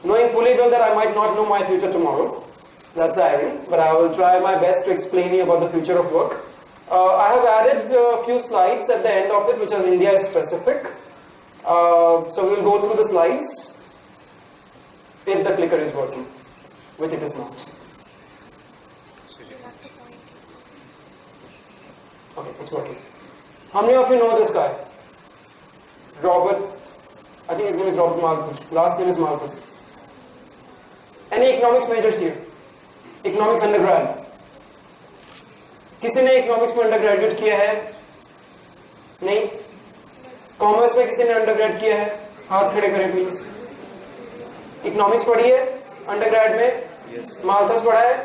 knowing fully well that I might not know my future tomorrow. That's irony, but I will try my best to explain you about the future of work. I have added a few slides at the end of it which are India specific. So we'll go through the slides if the clicker is working, which it is not. Okay, it's working. How many of you know this guy? Robert, I think his name is Robert Malthus. Last name is Malthus. Any economics majors here? Economics undergrad? किसी ने economics में under graduate किया है? नहीं? Commerce में किसी ने under grade किया है? हाथ खड़े करें प्लीज. इकोनॉमिक्स पढ़ी है अंडर ग्रेड में? माल्थस पढ़ा है?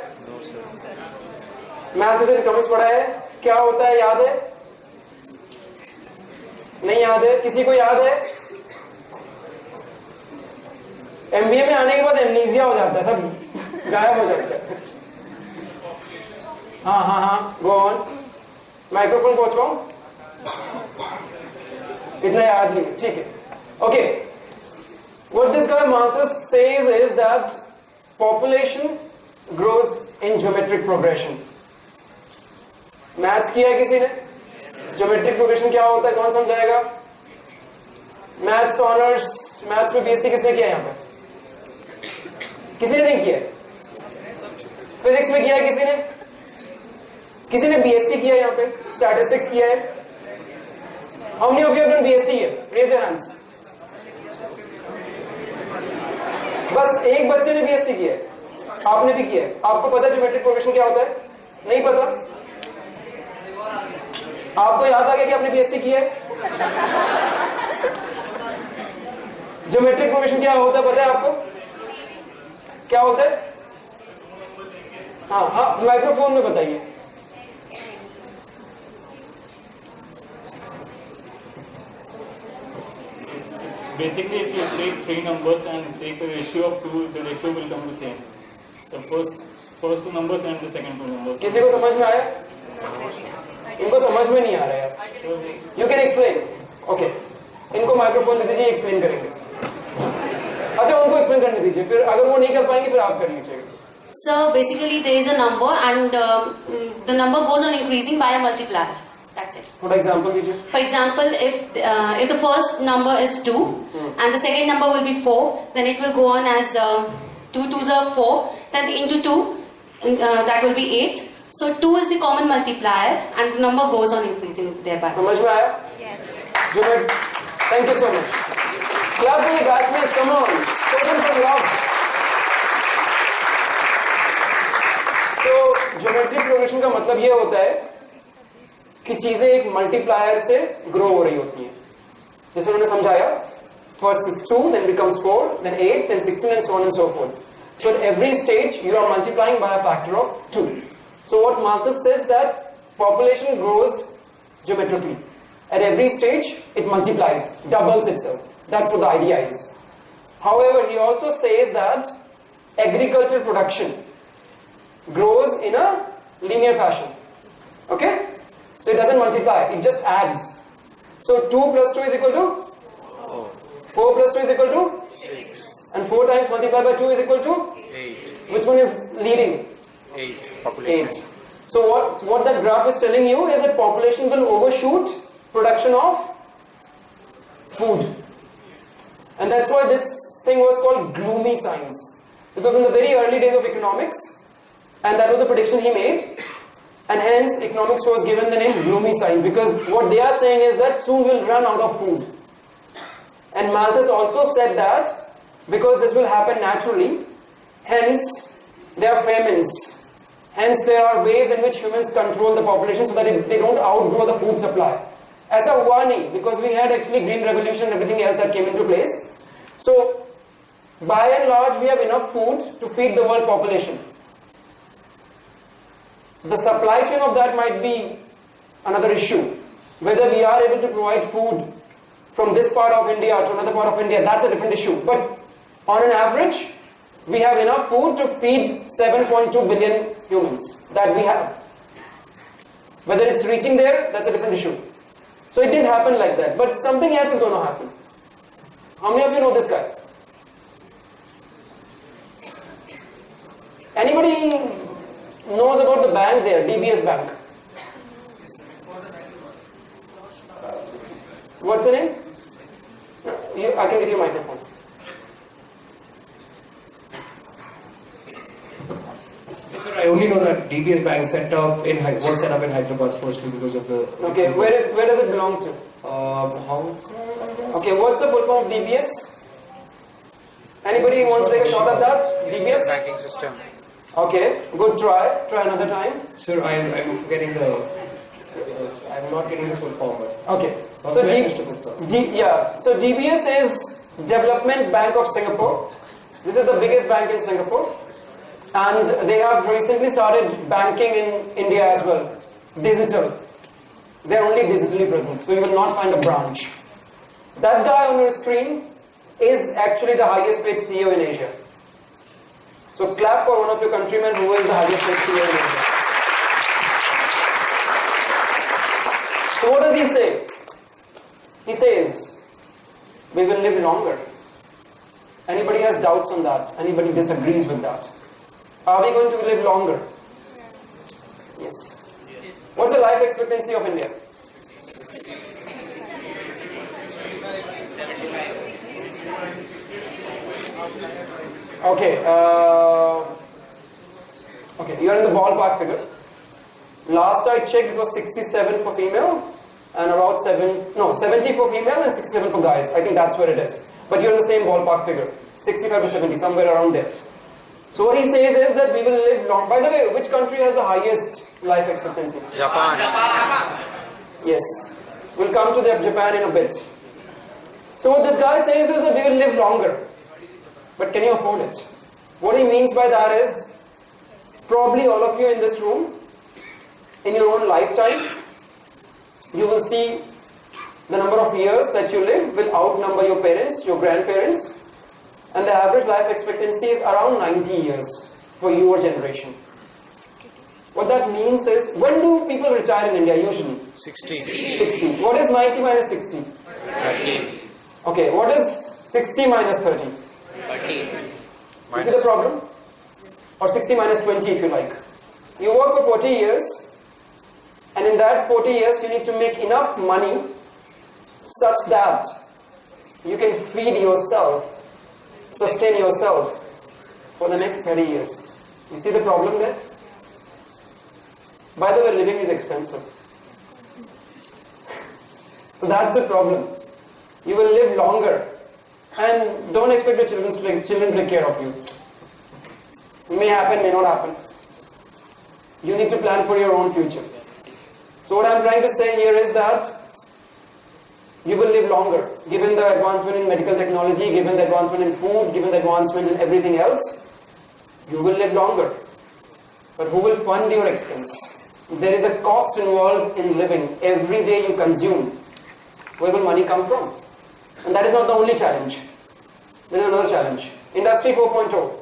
मैथ्स और इकोनॉमिक्स पढ़ा है? क्या होता है याद है? नहीं याद है? किसी को याद है? एमबीए में आने के बाद एमनीजिया हो जाता है, सब गायब हो जाता है. हाँ, गो ऑन. माइक्रोफोन पहुंचवाऊं? इतना याद नहीं, ठीक है. Okay, what this guy Malthus says is that population grows in geometric progression. Maths किया है किसी ने? ज्योमेट्रिक प्रोग्रेशन क्या होता है, कौन समझाएगा? मैथ्स ऑनर्स, मैथ्स में बीएससी किसने किया? यहां पे किसी ने नहीं किया? फिजिक्स में किया है किसी ने? किसी ने बीएससी किया यहां पे? स्टैटिस्टिक्स किया है? How many of you have done BSc here? Raise your hands. बस एक बच्चे ने बीएससी किया है, आपने भी किया है. आपको पता है ज्योमेट्रिक प्रोग्रेशन क्या होता है? नहीं पता? आपको याद आ गया कि आपने बीएससी किया है? ज्योमेट्रिक प्रोग्रेशन क्या होता है पता है आपको? क्या होता है? हाँ, माइक्रोफोन में बताइए. Basically, if you take three numbers and take the ratio of two, the ratio will come the same. The first two numbers and the second two numbers. किसी को समझ में आया? इनको समझ में नहीं आ रहा है. You can explain. Okay. इनको माइक्रोफोन दे दीजिए, एक्सप्लेन करेंगे. अच्छा, उनको एक्सप्लेन करने दीजिए, फिर अगर वो नहीं कर पाएंगे फिर आप कर लीजिएगा. So basically, there is a number and the number goes on increasing by a multiplier. That's it. For example, दीजिए. For example, if the first number is 2 and the second number will be 4, then it will go on as 2 2s are 4. Then into 2, that will be 8. So 2 is the common multiplier and the number goes on increasing thereby. समझ में आया? Yes. Junaid, thank you so much. Clap for your batchmates, come on. Show them some love. तो geometric progression का मतलब ये होता है कि चीजें एक मल्टीप्लायर से ग्रो हो रही होती हैं. जैसे उन्होंने समझाया, first it's 2, then becomes 4, then 8, then 16 and so on and so forth. So at every stage you are multiplying by a factor of 2. So what Malthus says that population grows geometrically. At every stage it multiplies, doubles itself. That's what the idea is. However, he also says that agricultural production grows in a linear fashion. Okay? So it doesn't multiply, it just adds. So 2 plus 2 is equal to 4. 4 plus 2 is equal to 6. And 4 times multiplied by 2 is equal to 8. Which one is leading? 8. Population. 8. So what that graph is telling you is that population will overshoot production of food. And that's why this thing was called gloomy science. Because in the very early days of economics, and that was a prediction he made, and hence economics was given the name gloomy science, because what they are saying is that soon we'll run out of food. And Malthus also said that because this will happen naturally, hence there are famines, hence there are ways in which humans control the population so that they don't outgrow the food supply. ऐसा हुआ नहीं, because we had actually green revolution and everything else that came into place. So by and large we have enough food to feed the world population. The supply chain of that might be another issue. Whether we are able to provide food from this part of India to another part of India, that's a different issue. But on an average, we have enough food to feed 7.2 billion humans that we have. Whether it's reaching there, that's a different issue. So it didn't happen like that. But something else is going to happen. How many of you know this guy? Anybody knows about the bank there, DBS Bank? What's the name? I can give you a microphone. Sir, I only know that DBS Bank was set up in Hyderabad firstly because of the. Okay, where does it belong to? How? Okay, what's the full form of DBS? Anybody wants to take a shot at that? DBS? Banking system. Okay, good try. Try another time. Sir, I'm forgetting the. I'm not getting the full form. Okay. So So Mr. Gupta. So DBS is Development Bank of Singapore. This is the biggest bank in Singapore, and they have recently started banking in India as well. Digital. They are only digitally present, so you will not find a branch. That guy on your screen is actually the highest paid CEO in Asia. So clap for one of your countrymen who is the highest paid CEO in Asia. So what does he say? He says, we will live longer. Anybody has doubts on that? Anybody disagrees with that? Are we going to live longer? Yes. What's the life expectancy of India? Okay, okay, you are in the ballpark figure. Last I checked, it was 67 for female and about 70 for female and 67 for guys. I think that's where it is. But you're in the same ballpark figure, 65 to 70, somewhere around there. So what he says is that we will live long. By the way, which country has the highest life expectancy? Japan. Yes, we'll come to Japan in a bit. So what this guy says is that we will live longer. But can you afford it? What he means by that is, probably all of you in this room, in your own lifetime, you will see the number of years that you live will outnumber your parents, your grandparents, and the average life expectancy is around 90 years for your generation. What that means is, when do people retire in India usually? 60. 60. What is 90 minus 60? 30. Okay, what is 60 minus 30? 30. You see the problem? Or 60 minus 20 if you like. You work for 40 years, and in that 40 years you need to make enough money such that you can feed yourself, sustain yourself for the next 30 years. You see the problem there? By the way, living is expensive. So that's the problem. You will live longer, and don't expect your children to take care of you. It may happen, may not happen. You need to plan for your own future. So what I'm trying to say here is that you will live longer. Given the advancement in medical technology, given the advancement in food, given the advancement in everything else, you will live longer. But who will fund your expense? There is a cost involved in living. Every day you consume. Where will money come from? And that is not the only challenge. There is another challenge. Industry 4.0.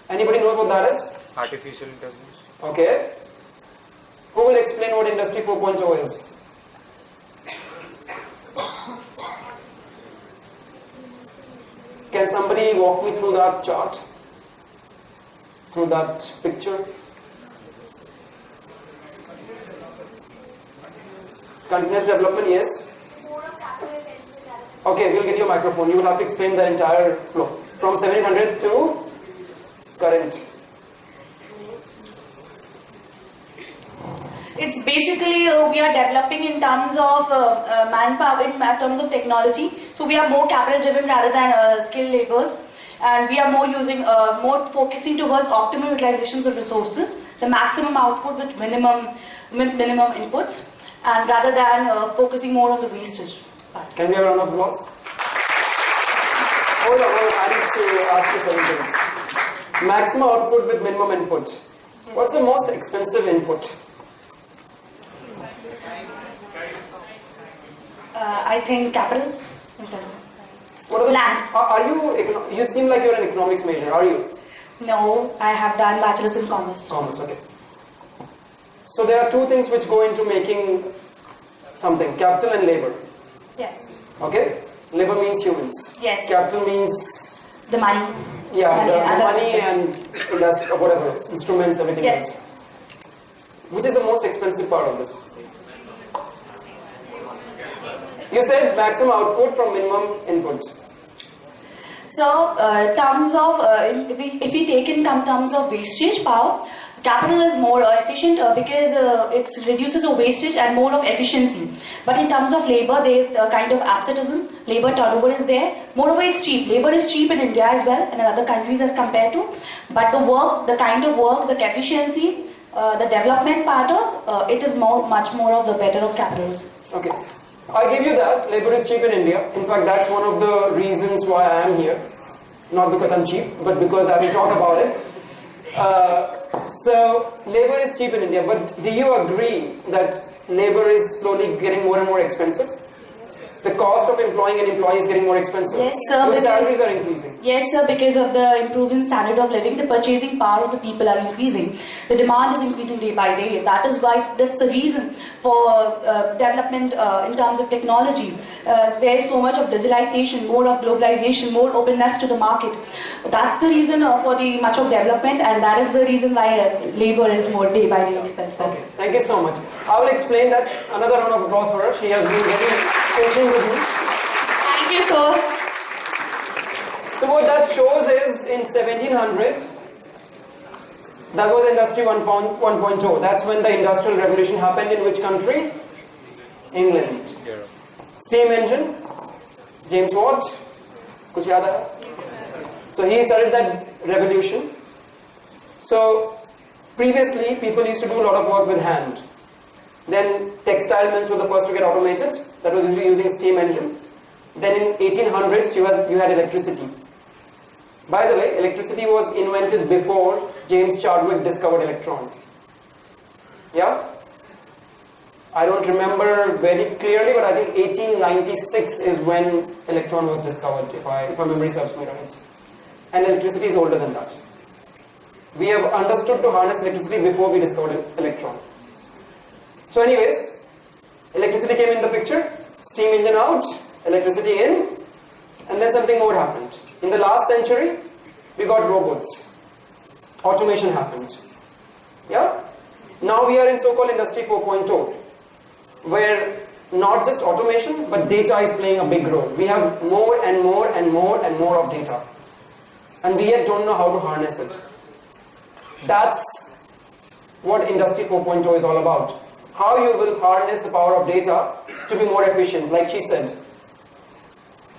Anybody knows what that is? Artificial intelligence. Okay. Who will explain what Industry 4.0 is? Can somebody walk me through that chart? Through that picture? Continuous development, yes. Okay, we'll get you a microphone. You will have to explain the entire flow. From 1700 to current. It's basically we are developing in terms of manpower, in terms of technology. So we are more capital driven rather than skilled laborers, and we are more using, more focusing towards optimal utilizations of resources, the maximum output with minimum inputs, and rather than focusing more on the wastage part. Can we have a round of applause? Hold on, I need to ask you some things. Maximum output with minimum input. What's the most expensive input? I think capital. What are the, Land. Are you, you seem like you're an economics major, are you? No, I have done bachelor's in commerce. Commerce, okay. So there are two things which go into making something, capital and labor. Yes. Okay? Labor means humans. Yes. Capital means the money. Yeah, And the other money factors. and whatever, instruments, everything Yes. else. Which is the most expensive part of this? You said maximum output from minimum input. So, terms of if we take in terms of wastage power, capital is more efficient because it reduces the wastage and more of efficiency. But in terms of labor, there is a kind of absenteeism. Labor turnover is there. Moreover, it's cheap. Labor is cheap in India as well and in other countries as compared to. But the work, the kind of work, the efficiency, the development part of it is much more of the better of capitals. Okay. I give you that. Labor is cheap in India. In fact, that's one of the reasons why I am here. Not because I'm cheap, but because I will talk about it. So, labor is cheap in India, but do you agree that labor is slowly getting more and more expensive? The cost of employing an employee is getting more expensive. Yes, sir. The salaries are increasing. Yes, sir, because of the improving standard of living, the purchasing power of the people are increasing. The demand is increasing day by day. That is why, that's the reason for development in terms of technology. There is so much of digitalization, more of globalization, more openness to the market. That's the reason for the much of development, and that is the reason why labor is more day by day expensive. Okay, thank you so much. I will explain that. Another round of applause for her. She has been very patient with me. Thank you, sir. So what that shows is in 1700, that was Industry 1.0. That's when the Industrial Revolution happened in which country? England. Steam engine, James Watt, kuch yaad hai? So he started that revolution. So previously people used to do a lot of work with hand. Then textile mills were the first to get automated. That was usually using steam engine. Then in 1800s you had electricity. By the way, electricity was invented before James Chadwick discovered electron. Yeah? I don't remember very clearly, but I think 1896 is when electron was discovered, if my memory serves me right. And electricity is older than that. We have understood to harness electricity before we discovered electron. So anyways, electricity came in the picture, steam engine out, electricity in, and then something more happened. In the last century, we got robots. Automation happened. Yeah? Now we are in so-called Industry 4.0, where not just automation, but data is playing a big role. We have more and more and more and more of data. And we yet don't know how to harness it. That's what Industry 4.0 is all about. How you will harness the power of data to be more efficient, like she said.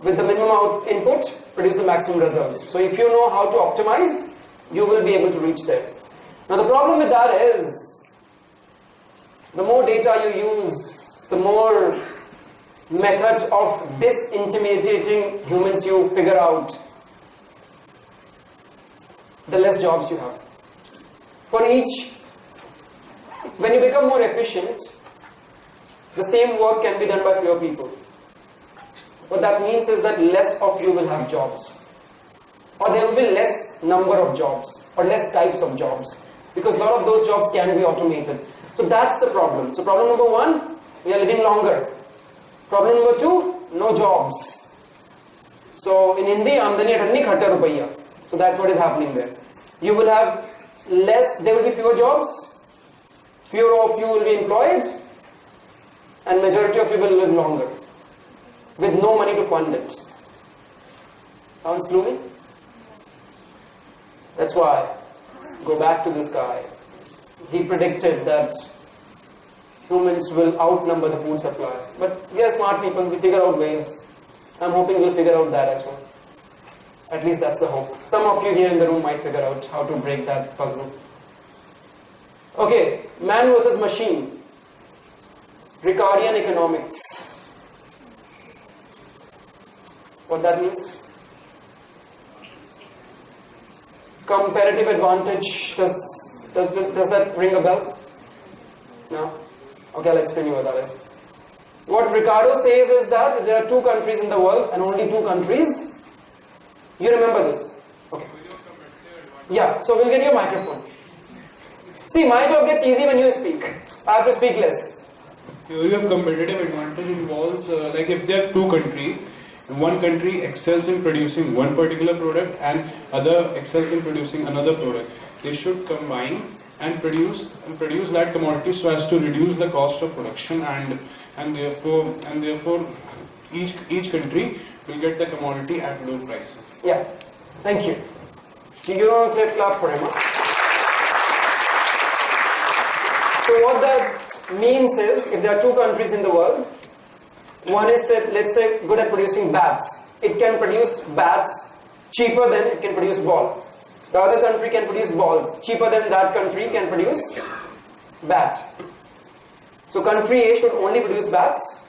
With the minimum input, produce the maximum results. So if you know how to optimize, you will be able to reach there. Now the problem with that is, the more data you use, the more methods of disintermediating humans you figure out, the less jobs you have. For each, when you become more efficient, the same work can be done by fewer people. What that means is that less of you will have jobs. Or there will be less number of jobs, or less types of jobs. Because a lot of those jobs can be automated. So that's the problem. So problem number one, we are living longer. Problem number two, no jobs. So in Hindi, amdani atanni kharcha rupaiya. So that's what is happening there. You will have less, there will be fewer jobs, fewer of you will be employed, and majority of you will live longer, with no money to fund it. Sounds gloomy? That's why, go back to this guy. He predicted that humans will outnumber the food supply. But we are smart people, we figure out ways. I'm hoping we'll figure out that as well. At least that's the hope. Some of you here in the room might figure out how to break that puzzle. Okay, man versus machine. Ricardian economics. What that means? Comparative advantage. Does that ring a bell? No? Okay, I'll explain you what that is. What Ricardo says is that there are two countries in the world and only two countries. You remember this? Okay. Yeah, so we'll get you a microphone. See, my job gets easy when you speak. I have to speak less. Theory of competitive advantage involves, like if there are two countries, one country excels in producing one particular product and other excels in producing another product. They should combine and produce that commodity so as to reduce the cost of production, and therefore each country will get the commodity at low prices. Yeah, thank you. You give a quick clap for him. Huh? So what that means is, if there are two countries in the world, one is, let's say, good at producing bats. It can produce bats cheaper than it can produce ball. The other country can produce balls cheaper than that country can produce bat. So country A should only produce bats,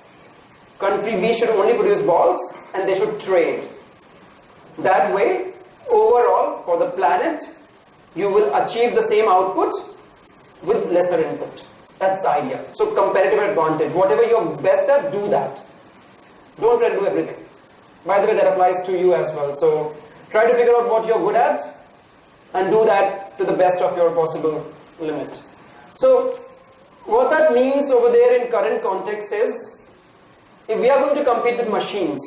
country B should only produce balls, and they should trade. That way, overall, for the planet, you will achieve the same output with lesser input. That's the idea. So competitive advantage. Whatever you're best at, do that. Don't try to do everything. By the way, that applies to you as well. So try to figure out what you're good at and do that to the best of your possible limit. So what that means over there in current context is, if we are going to compete with machines,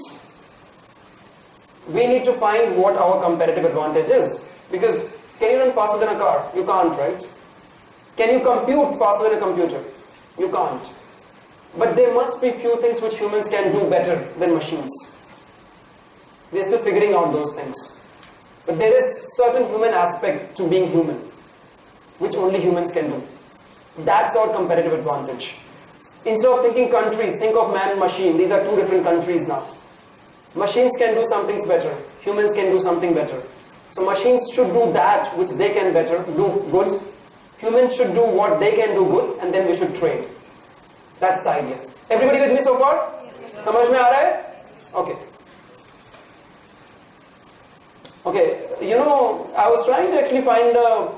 we need to find what our competitive advantage is. Because can you run faster than a car? You can't, right? Can you compute faster than a computer? You can't. But there must be few things which humans can do better than machines. We are still figuring out those things. But there is certain human aspect to being human, which only humans can do. That's our competitive advantage. Instead of thinking countries, think of man and machine. These are two different countries now. Machines can do some things better. Humans can do something better. So machines should do that which they can do good. Humans should do what they can do good, and then we should trade. That's the idea. Everybody with me so far? Samajh mein aa raha hai? Okay. Okay, you know, I was trying to actually find a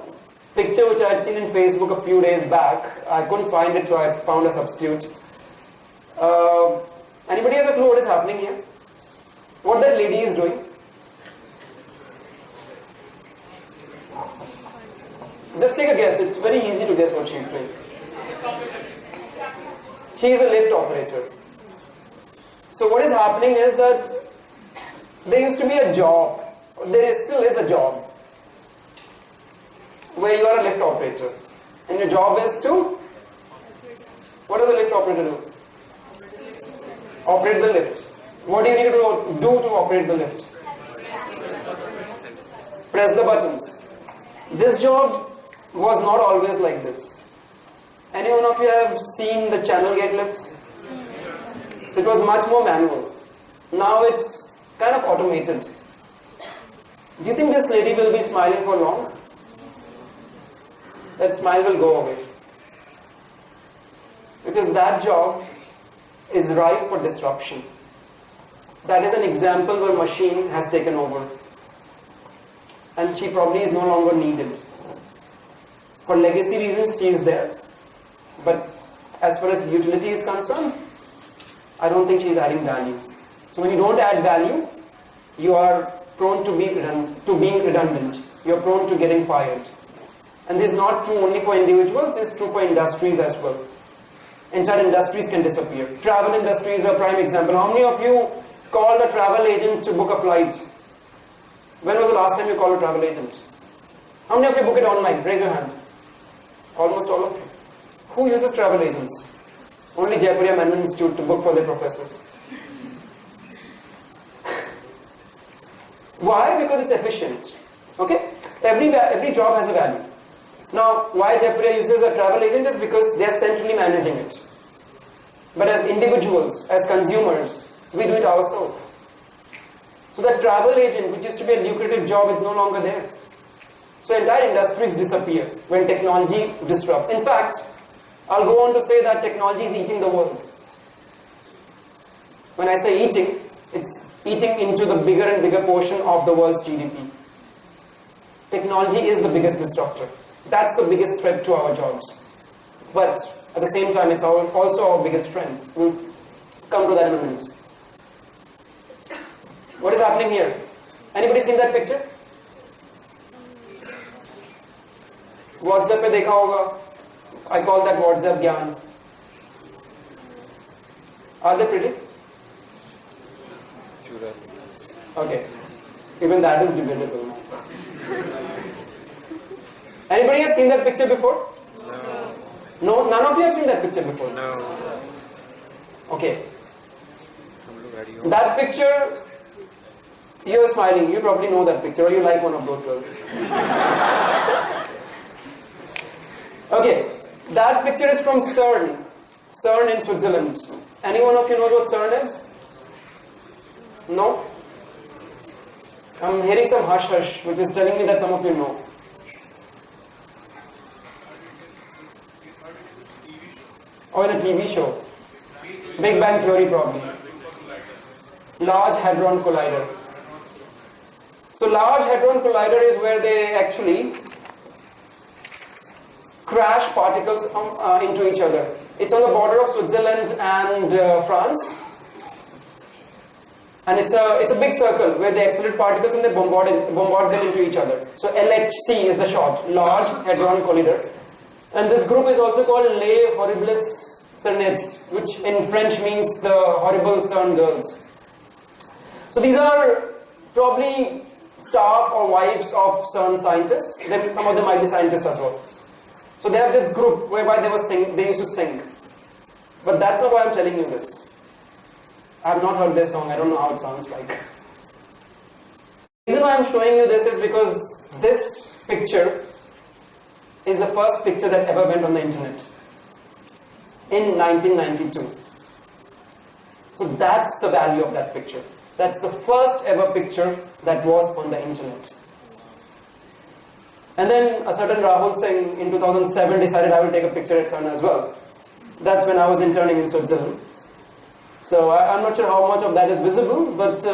picture which I had seen in Facebook a few days back. I couldn't find it, so I found a substitute. Anybody has a clue what is happening here? What that lady is doing? Just take a guess. It's very easy to guess what she's doing. She is a lift operator. So what is happening is that there used to be a job, still is a job, where you are a lift operator. And your job is to, what does a lift operator do? Operate the lift. What do you need to do to operate the lift? Press the buttons. This job was not always like this. Any one of you have seen the channel gate lifts? So it was much more manual. Now it's kind of automated. Do you think this lady will be smiling for long? That smile will go away. Because that job is ripe for disruption. That is an example where machine has taken over. And she probably is no longer needed. For legacy reasons, she is there. But as far as utility is concerned, I don't think she is adding value. So when you don't add value, you are prone to being redundant. You're prone to getting fired. And this is not true only for individuals, this is true for industries as well. Entire industries can disappear. Travel industry is a prime example. How many of you called a travel agent to book a flight? When was the last time you called a travel agent? How many of you book it online? Raise your hand. Almost all of you. Who uses travel agents? Only Jaipuria Management Institute to book for their professors. Why? Because it's efficient. Okay? Every job has a value. Now, why Jaipuria uses a travel agent is because they are centrally managing it. But as individuals, as consumers, we do it ourselves. So that travel agent, which used to be a lucrative job, is no longer there. So entire industries disappear when technology disrupts. In fact, I'll go on to say that technology is eating the world. When I say eating, it's eating into the bigger and bigger portion of the world's GDP. Technology is the biggest disruptor. That's the biggest threat to our jobs. But at the same time, it's also our biggest friend. We'll come to that in a minute. What is happening here? Anybody seen that picture? WhatsApp पे देखा होगा. I call that WhatsApp ज्ञान. Are they pretty? Chura. Okay. Even that is debatable. Anybody has seen that picture before? No, none of you have seen that picture before? No. Okay. Ready? That picture, you're smiling, you probably know that picture or you like one of those girls. Okay, that picture is from CERN. CERN in Switzerland. Any one of you knows what CERN is? No? I'm hearing some hush hush, which is telling me that some of you know. Or in a TV show. Big Bang Theory probably. Large Hadron Collider. So Large Hadron Collider is where they actually crash particles into each other. It's on the border of Switzerland and France. And it's a big circle where they accelerate particles and they bombard them into each other. So LHC is the short, Large Hadron Collider. And this group is also called Les Horribles Cernettes, which in French means the horrible CERN girls. So these are probably staff or wives of CERN scientists. Then some of them might be scientists as well. So they have this group whereby they used to sing. But that's not why I'm telling you this. I have not heard their song, I don't know how it sounds like. The reason why I'm showing you this is because this picture is the first picture that ever went on the internet in 1992. So that's the value of that picture. That's the first ever picture that was on the internet. And then a certain Rahul Singh in 2007 decided I will take a picture at CERN as well. That's when I was interning in Switzerland. So I'm not sure how much of that is visible, but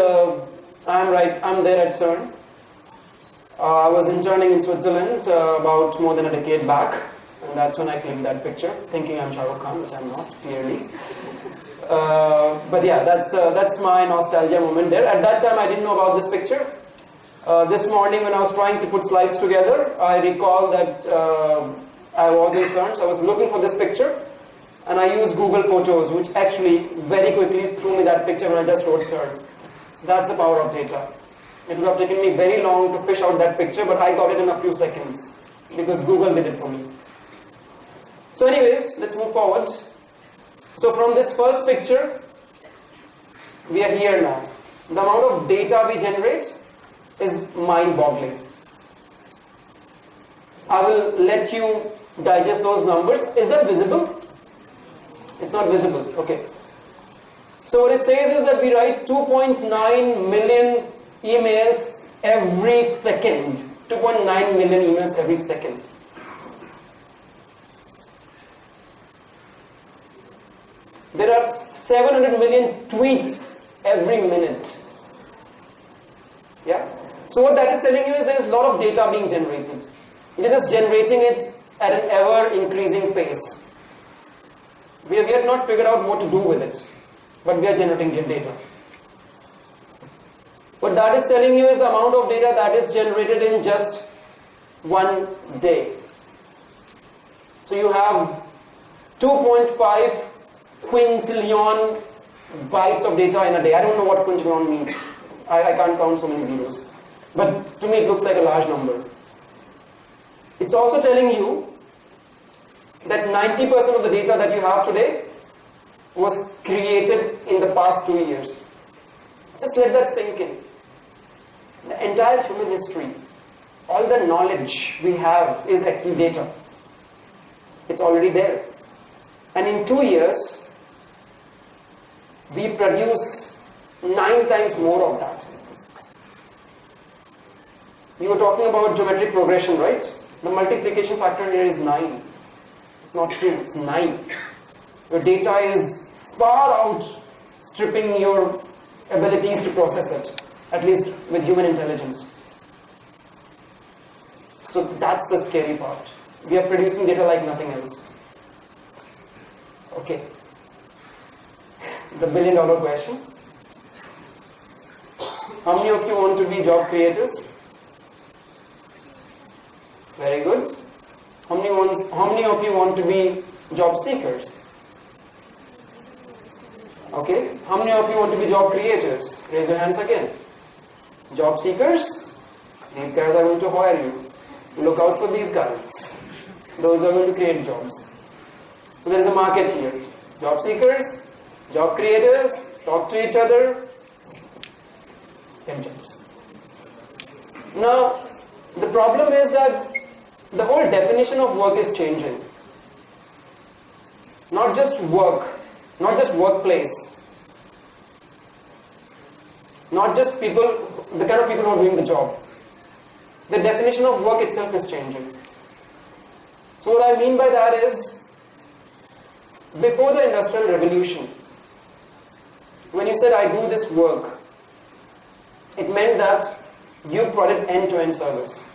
I'm there at CERN. I was interning in Switzerland about more than a decade back, and that's when I clicked that picture, thinking I'm Shah Rukh Khan, which I'm not, clearly. But yeah, that's my nostalgia moment there. At that time, I didn't know about this picture. This morning, when I was trying to put slides together, I recall that I was in CERN, so I was looking for this picture. And I used Google Photos, which actually very quickly threw me that picture when I just wrote CERN. That's the power of data. It would have taken me very long to fish out that picture, but I got it in a few seconds because Google did it for me. So anyways, let's move forward. So from this first picture, we are here now. The amount of data we generate is mind-boggling. I will let you digest those numbers. Is that visible? It's not visible, okay. So what it says is that we write 2.9 million emails every second. 2.9 million emails every second. There are 700 million tweets every minute. Yeah? So what that is telling you is there is a lot of data being generated. It is just generating it at an ever increasing pace. We have yet not figured out what to do with it, but we are generating data. What that is telling you is the amount of data that is generated in just one day. So you have 2.5 quintillion bytes of data in a day. I don't know what quintillion means. I can't count so many zeros. But to me it looks like a large number. It's also telling you that 90% of the data that you have today was created in the past 2 years. Just let that sink in. The entire human history, all the knowledge we have is actually data. It's already there. And in 2 years, we produce 9 times more of that. You were talking about geometric progression, right? The multiplication factor here is 9. Not 2, it's 9. Your data is far outstripping your abilities to process it, at least with human intelligence. So that's the scary part. We are producing data like nothing else. Okay. The $1 billion question. How many of you want to be job creators? Very good. How many of you want to be job seekers? Okay, how many of you want to be job creators? Raise your hands again. Job seekers? These guys are going to hire you. Look out for these guys. Those are going to create jobs. So there is a market here. Job seekers, job creators, talk to each other, get jobs. Now, the problem is that the whole definition of work is changing. Not just work, not just workplace, not just people, the kind of people who are doing the job. The definition of work itself is changing. So what I mean by that is, before the Industrial Revolution, when you said I do this work, it meant that you provided end-to-end service.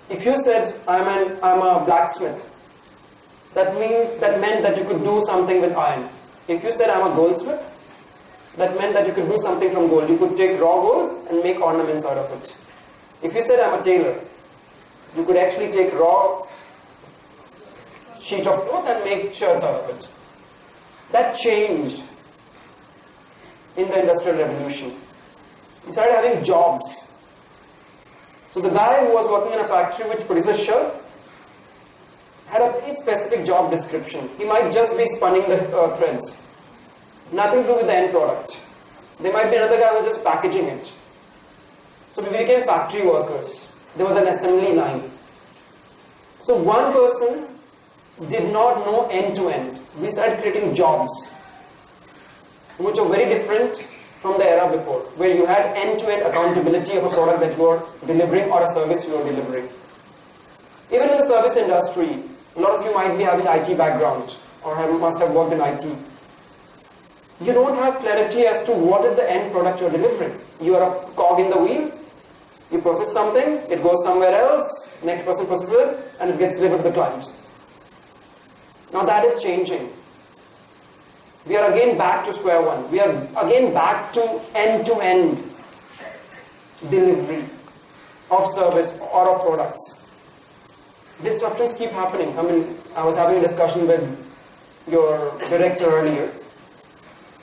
If you said I'm a blacksmith, that meant that you could do something with iron. If you said I'm a goldsmith, that meant that you could do something from gold. You could take raw gold and make ornaments out of it. If you said I'm a tailor, you could actually take raw sheet of cloth and make shirts out of it. That changed in the Industrial Revolution. We started having jobs. So the guy who was working in a factory which produces shirt had a very specific job description. He might just be spinning the threads. Nothing to do with the end product. There might be another guy who was just packaging it. So we became factory workers. There was an assembly line. So one person did not know end to end. We started creating jobs, which are very different from the era before, where you had end-to-end accountability of a product that you are delivering or a service you are delivering. Even in the service industry, a lot of you might be having IT background or must have worked in IT. You don't have clarity as to what is the end product you are delivering. You are a cog in the wheel. You process something, it goes somewhere else, next person processes it, and it gets delivered to the client. Now that is changing. We are again back to square one. We are again back to end-to-end delivery of service or of products. Disruptions keep happening. I mean, I was having a discussion with your director earlier,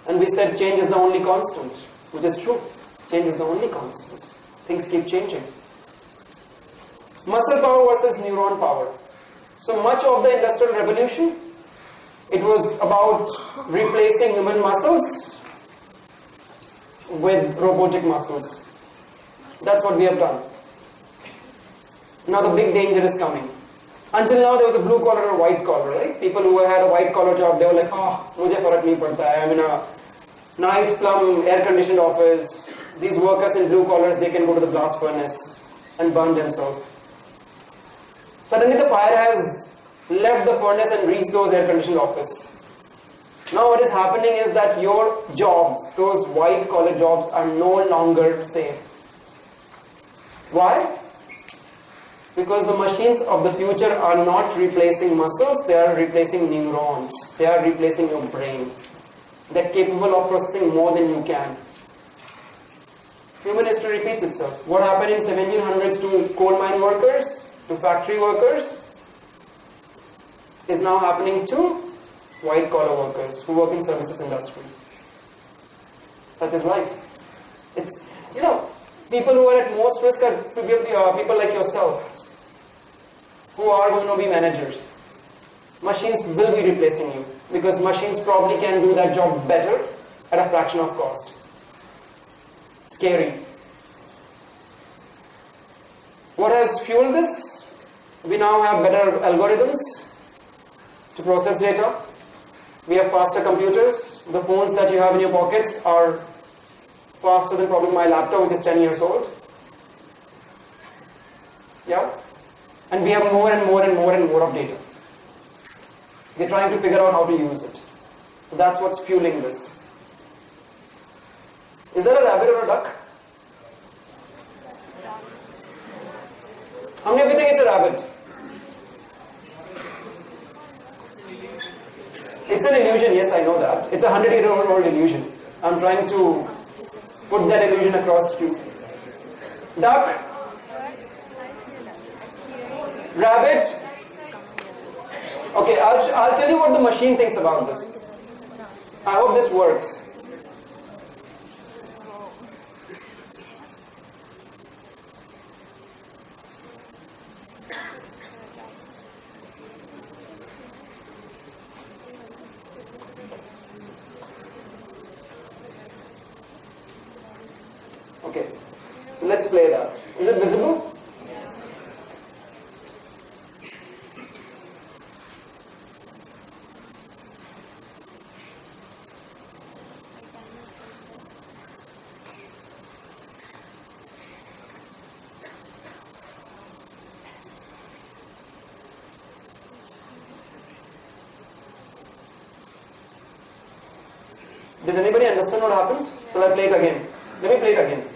and we said change is the only constant, which is true. Change is the only constant. Things keep changing. Muscle power versus neuron power. So much of the Industrial Revolution, it was about replacing human muscles with robotic muscles. That's what we have done. Now the big danger is coming. Until now there was a blue collar and a white collar, right? People who had a white collar job, they were like, mujhe farak nahi padta hai. I'm in a nice plum air conditioned office. These workers in blue collars, they can go to the blast furnace and burn themselves. Suddenly the fire has left the furnace and reached those air conditioned office. Now what is happening is that your jobs, those white collar jobs, are no longer safe. Why? Because the machines of the future are not replacing muscles, they are replacing neurons. They are replacing your brain. They're capable of processing more than you can. Human history repeats itself. What happened in 1700s to coal mine workers, to factory workers, is now happening to white collar workers who work in services industry. Such is life. It's, people who are at most risk are people like yourself, who are going to be managers. Machines will be replacing you because machines probably can do that job better at a fraction of cost. Scary. What has fueled this? We now have better algorithms to process data. We have faster computers. The phones that you have in your pockets are faster than probably my laptop, which is 10 years old. Yeah? And we have more and more and more and more of data. We're trying to figure out how to use it. So that's what's fueling this. Is there a rabbit or a duck? How many of you think it's a rabbit? It's an illusion, yes, I know that. It's a 100-year-old illusion. I'm trying to put that illusion across to you. Duck? Rabbit? Okay, I'll tell you what the machine thinks about this. I hope this works. Let's play that. Is it visible? Did anybody understand what happened? Shall I play it again? Let me play it again.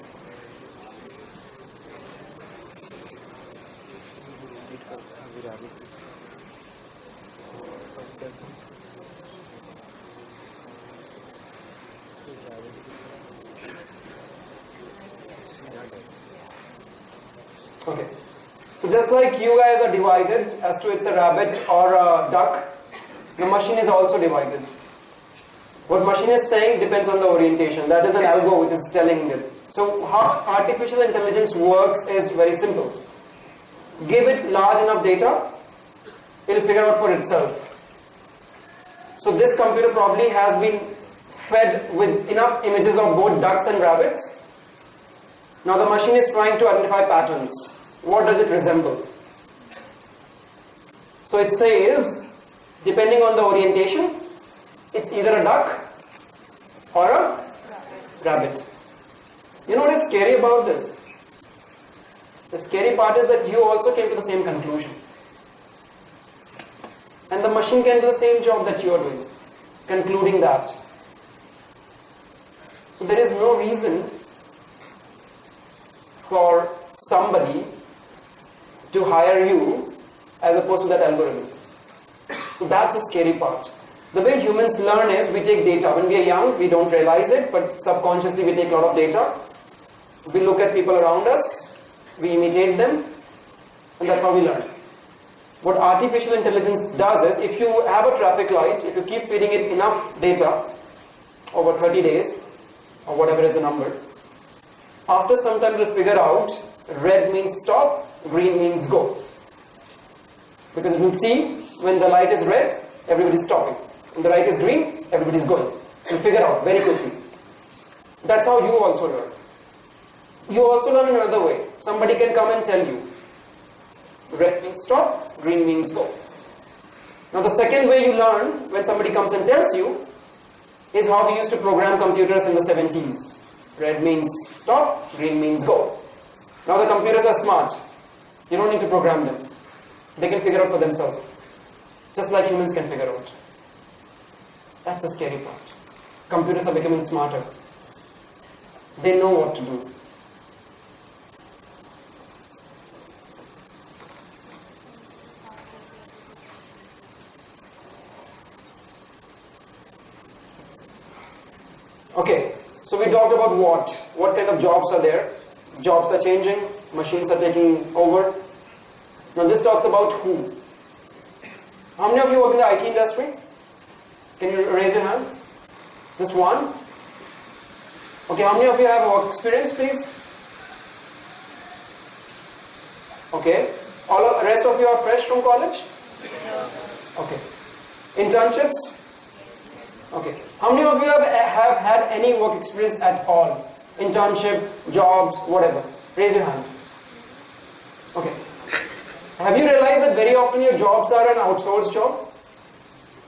Okay. So just like you guys are divided as to it's a rabbit or a duck, the machine is also divided. What machine is saying depends on the orientation. That is an algo which is telling it. So how artificial intelligence works is very simple. Give it large enough data, it will figure out for itself. So this computer probably has been fed with enough images of both ducks and rabbits. Now the machine is trying to identify patterns. What does it resemble? So it says, depending on the orientation, it's either a duck or a rabbit. You know what is scary about this? The scary part is that you also came to the same conclusion. And the machine can do the same job that you are doing, concluding that. So there is no reason for somebody to hire you as opposed to that algorithm. So that's the scary part. The way humans learn is we take data. When we are young, we don't realize it, but subconsciously we take a lot of data. We look at people around us, we imitate them, and that's how we learn. What artificial intelligence does is, if you have a traffic light, if you keep feeding it enough data over 30 days, or whatever is the number, after some time it will figure out red means stop, green means go. Because it will see when the light is red, everybody is stopping. When the light is green, everybody is going. It will figure out very quickly. That's how you also learn. You also learn in another way. Somebody can come and tell you, red means stop, green means go. Now the second way you learn, when somebody comes and tells you, is how we used to program computers in the 70s. Red means stop, green means go. Now the computers are smart. You don't need to program them. They can figure out for themselves. Just like humans can figure out. That's the scary part. Computers are becoming smarter. They know what to do. Okay, so we talked about what kind of jobs are there. Jobs are changing, machines are taking over. Now this talks about who. How many of you work in the IT industry? Can you raise your hand? Just one? Okay, how many of you have work experience, please? Okay. All rest of you are fresh from college? Okay. Internships? Okay. How many of you have had any work experience at all? Internship, jobs, whatever. Raise your hand. Okay. Have you realized that very often your jobs are an outsourced job?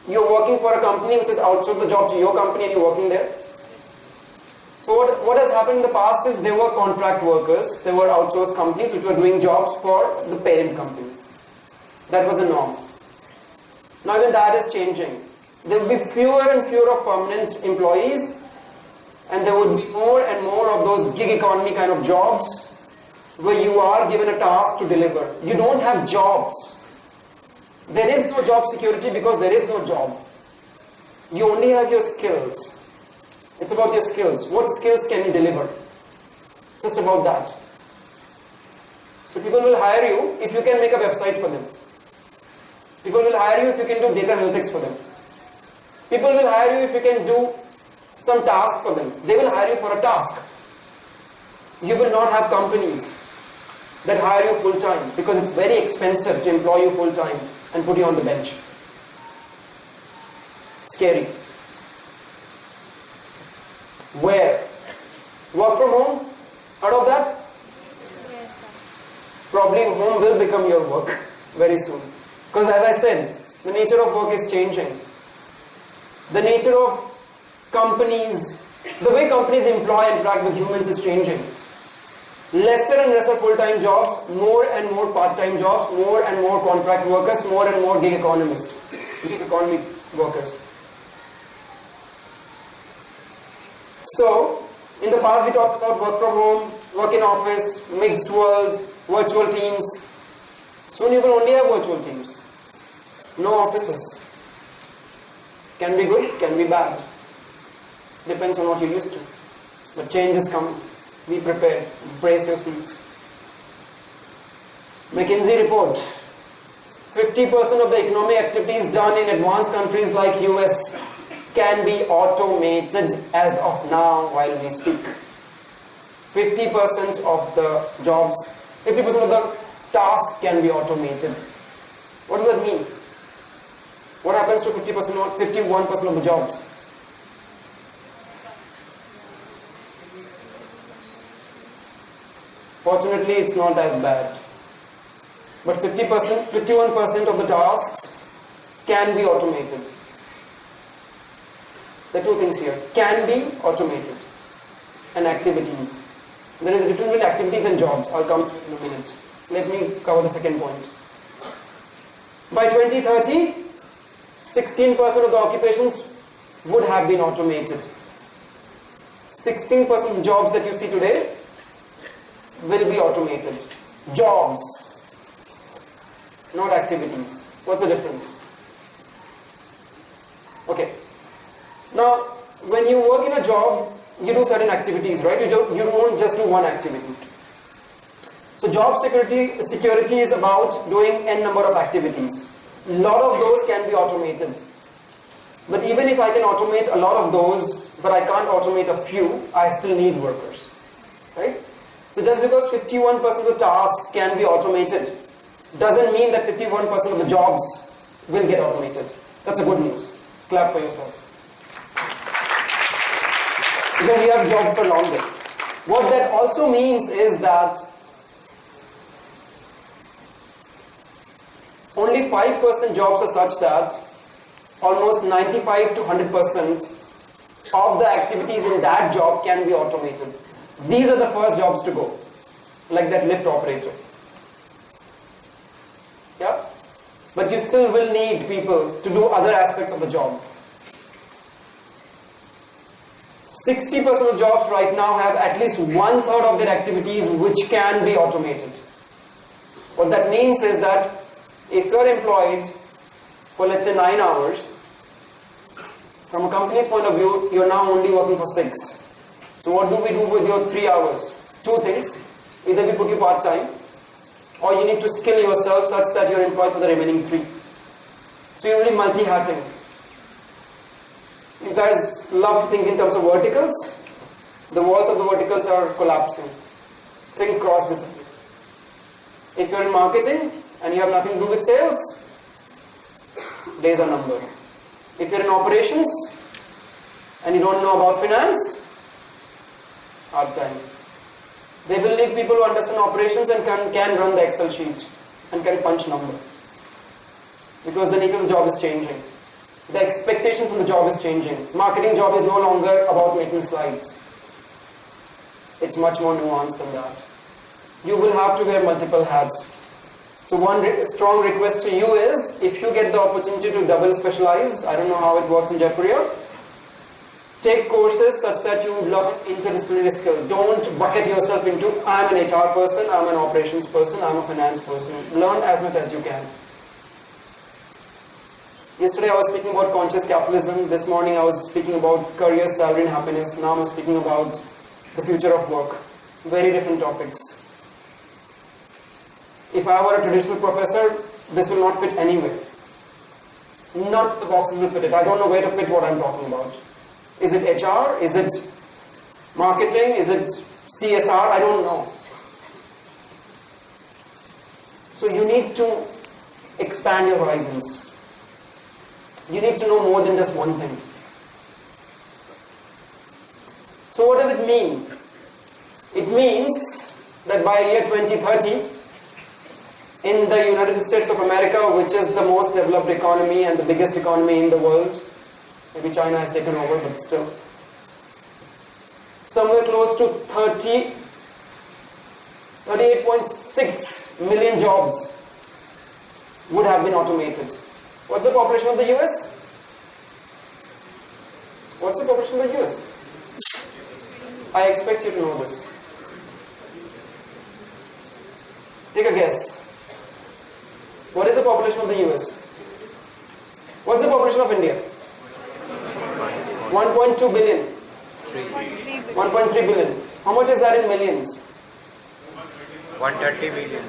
You're working for a company which has outsourced the job to your company and you're working there. So what has happened in the past is there were contract workers, there were outsourced companies which were doing jobs for the parent companies. That was the norm. Now even that is changing. There will be fewer and fewer of permanent employees, and there would be more and more of those gig economy kind of jobs where you are given a task to deliver. You don't have jobs. There is no job security because there is no job. You only have your skills. It's about your skills. What skills can you deliver? Just about that. So people will hire you if you can make a website for them. People will hire you if you can do data analytics for them. People will hire you if you can do some task for them. They will hire you for a task. You will not have companies that hire you full time because it's very expensive to employ you full time and put you on the bench. Scary. Where? Work from home? Out of that? probably home will become your work very soon. Because as I said, the nature of work is changing. The nature of companies, the way companies employ and interact with humans is changing. Lesser and lesser full-time jobs, more and more part-time jobs, more and more contract workers, more and more gig economy workers. So, in the past we talked about work from home, work in office, mixed world, virtual teams. Soon you will only have virtual teams. No offices. Can be good, can be bad. Depends on what you're used to. But change is coming. Be prepared. Brace your seats. McKinsey report. 50% of the economic activities done in advanced countries like US can be automated as of now while we speak. 50% of the jobs, 50% of the tasks can be automated. What does that mean? What happens to 50% or 51% of the jobs? Fortunately, it's not as bad. But 50%, 51% of the tasks can be automated. There are two things here. Can be automated and activities. There is a difference between activities and jobs. I'll come to it in a minute. Let me cover the second point. By 2030, 16% of the occupations would have been automated. 16% of the jobs that you see today will be automated. Jobs, not activities. What's the difference? Okay. Now, when you work in a job, you do certain activities, right? You don't just do one activity. So job security is about doing n number of activities. A lot of those can be automated. But even if I can automate a lot of those, but I can't automate a few, I still need workers. Right? So just because 51% of the tasks can be automated doesn't mean that 51% of the jobs will get automated. That's a good news. Clap for yourself. Because we have jobs for longer. What that also means is that only 5% jobs are such that almost 95 to 100% of the activities in that job can be automated. These are the first jobs to go, like that lift operator. Yeah? But you still will need people to do other aspects of the job. 60% of jobs right now have at least 1/3 of their activities which can be automated. What that means is that if you're employed for let's say 9 hours, from a company's point of view, you're now only working for 6. So what do we do with your 3 hours? Two things. Either we put you part-time, or you need to skill yourself such that you're employed for the remaining 3. So you're really multi-hatting. You guys love to think in terms of verticals. The walls of the verticals are collapsing. Think cross-discipline. If you're in marketing and you have nothing to do with sales, days are numbered. If you're in operations and you don't know about finance, hard time. They will need people who understand operations and can run the Excel sheet and can punch number. Because the nature of the job is changing. The expectation from the job is changing. Marketing job is no longer about making slides. It's much more nuanced than that. You will have to wear multiple hats. So one strong request to you is, if you get the opportunity to double specialize, I don't know how it works in Jaipuria, take courses such that you learn interdisciplinary skill. Don't bucket yourself into, I'm an HR person, I'm an operations person, I'm a finance person. Learn as much as you can. Yesterday I was speaking about conscious capitalism. This morning I was speaking about career, salary and happiness. Now I'm speaking about the future of work. Very different topics. If I were a traditional professor, this will not fit anywhere. Not the boxes will fit it. I don't know where to fit what I'm talking about. Is it HR? Is it marketing? Is it CSR? I don't know. So you need to expand your horizons. You need to know more than just one thing. So what does it mean? It means that by year 2030, in the United States of America, which is the most developed economy and the biggest economy in the world. Maybe China has taken over, but still. Somewhere close to 38.6 million jobs would have been automated. What's the population of the US? What's the population of the US? I expect you to know this. Take a guess. What is the population of the US? What's the population of India? 1.2 billion. 1.3 billion. How much is that in millions? 130 million.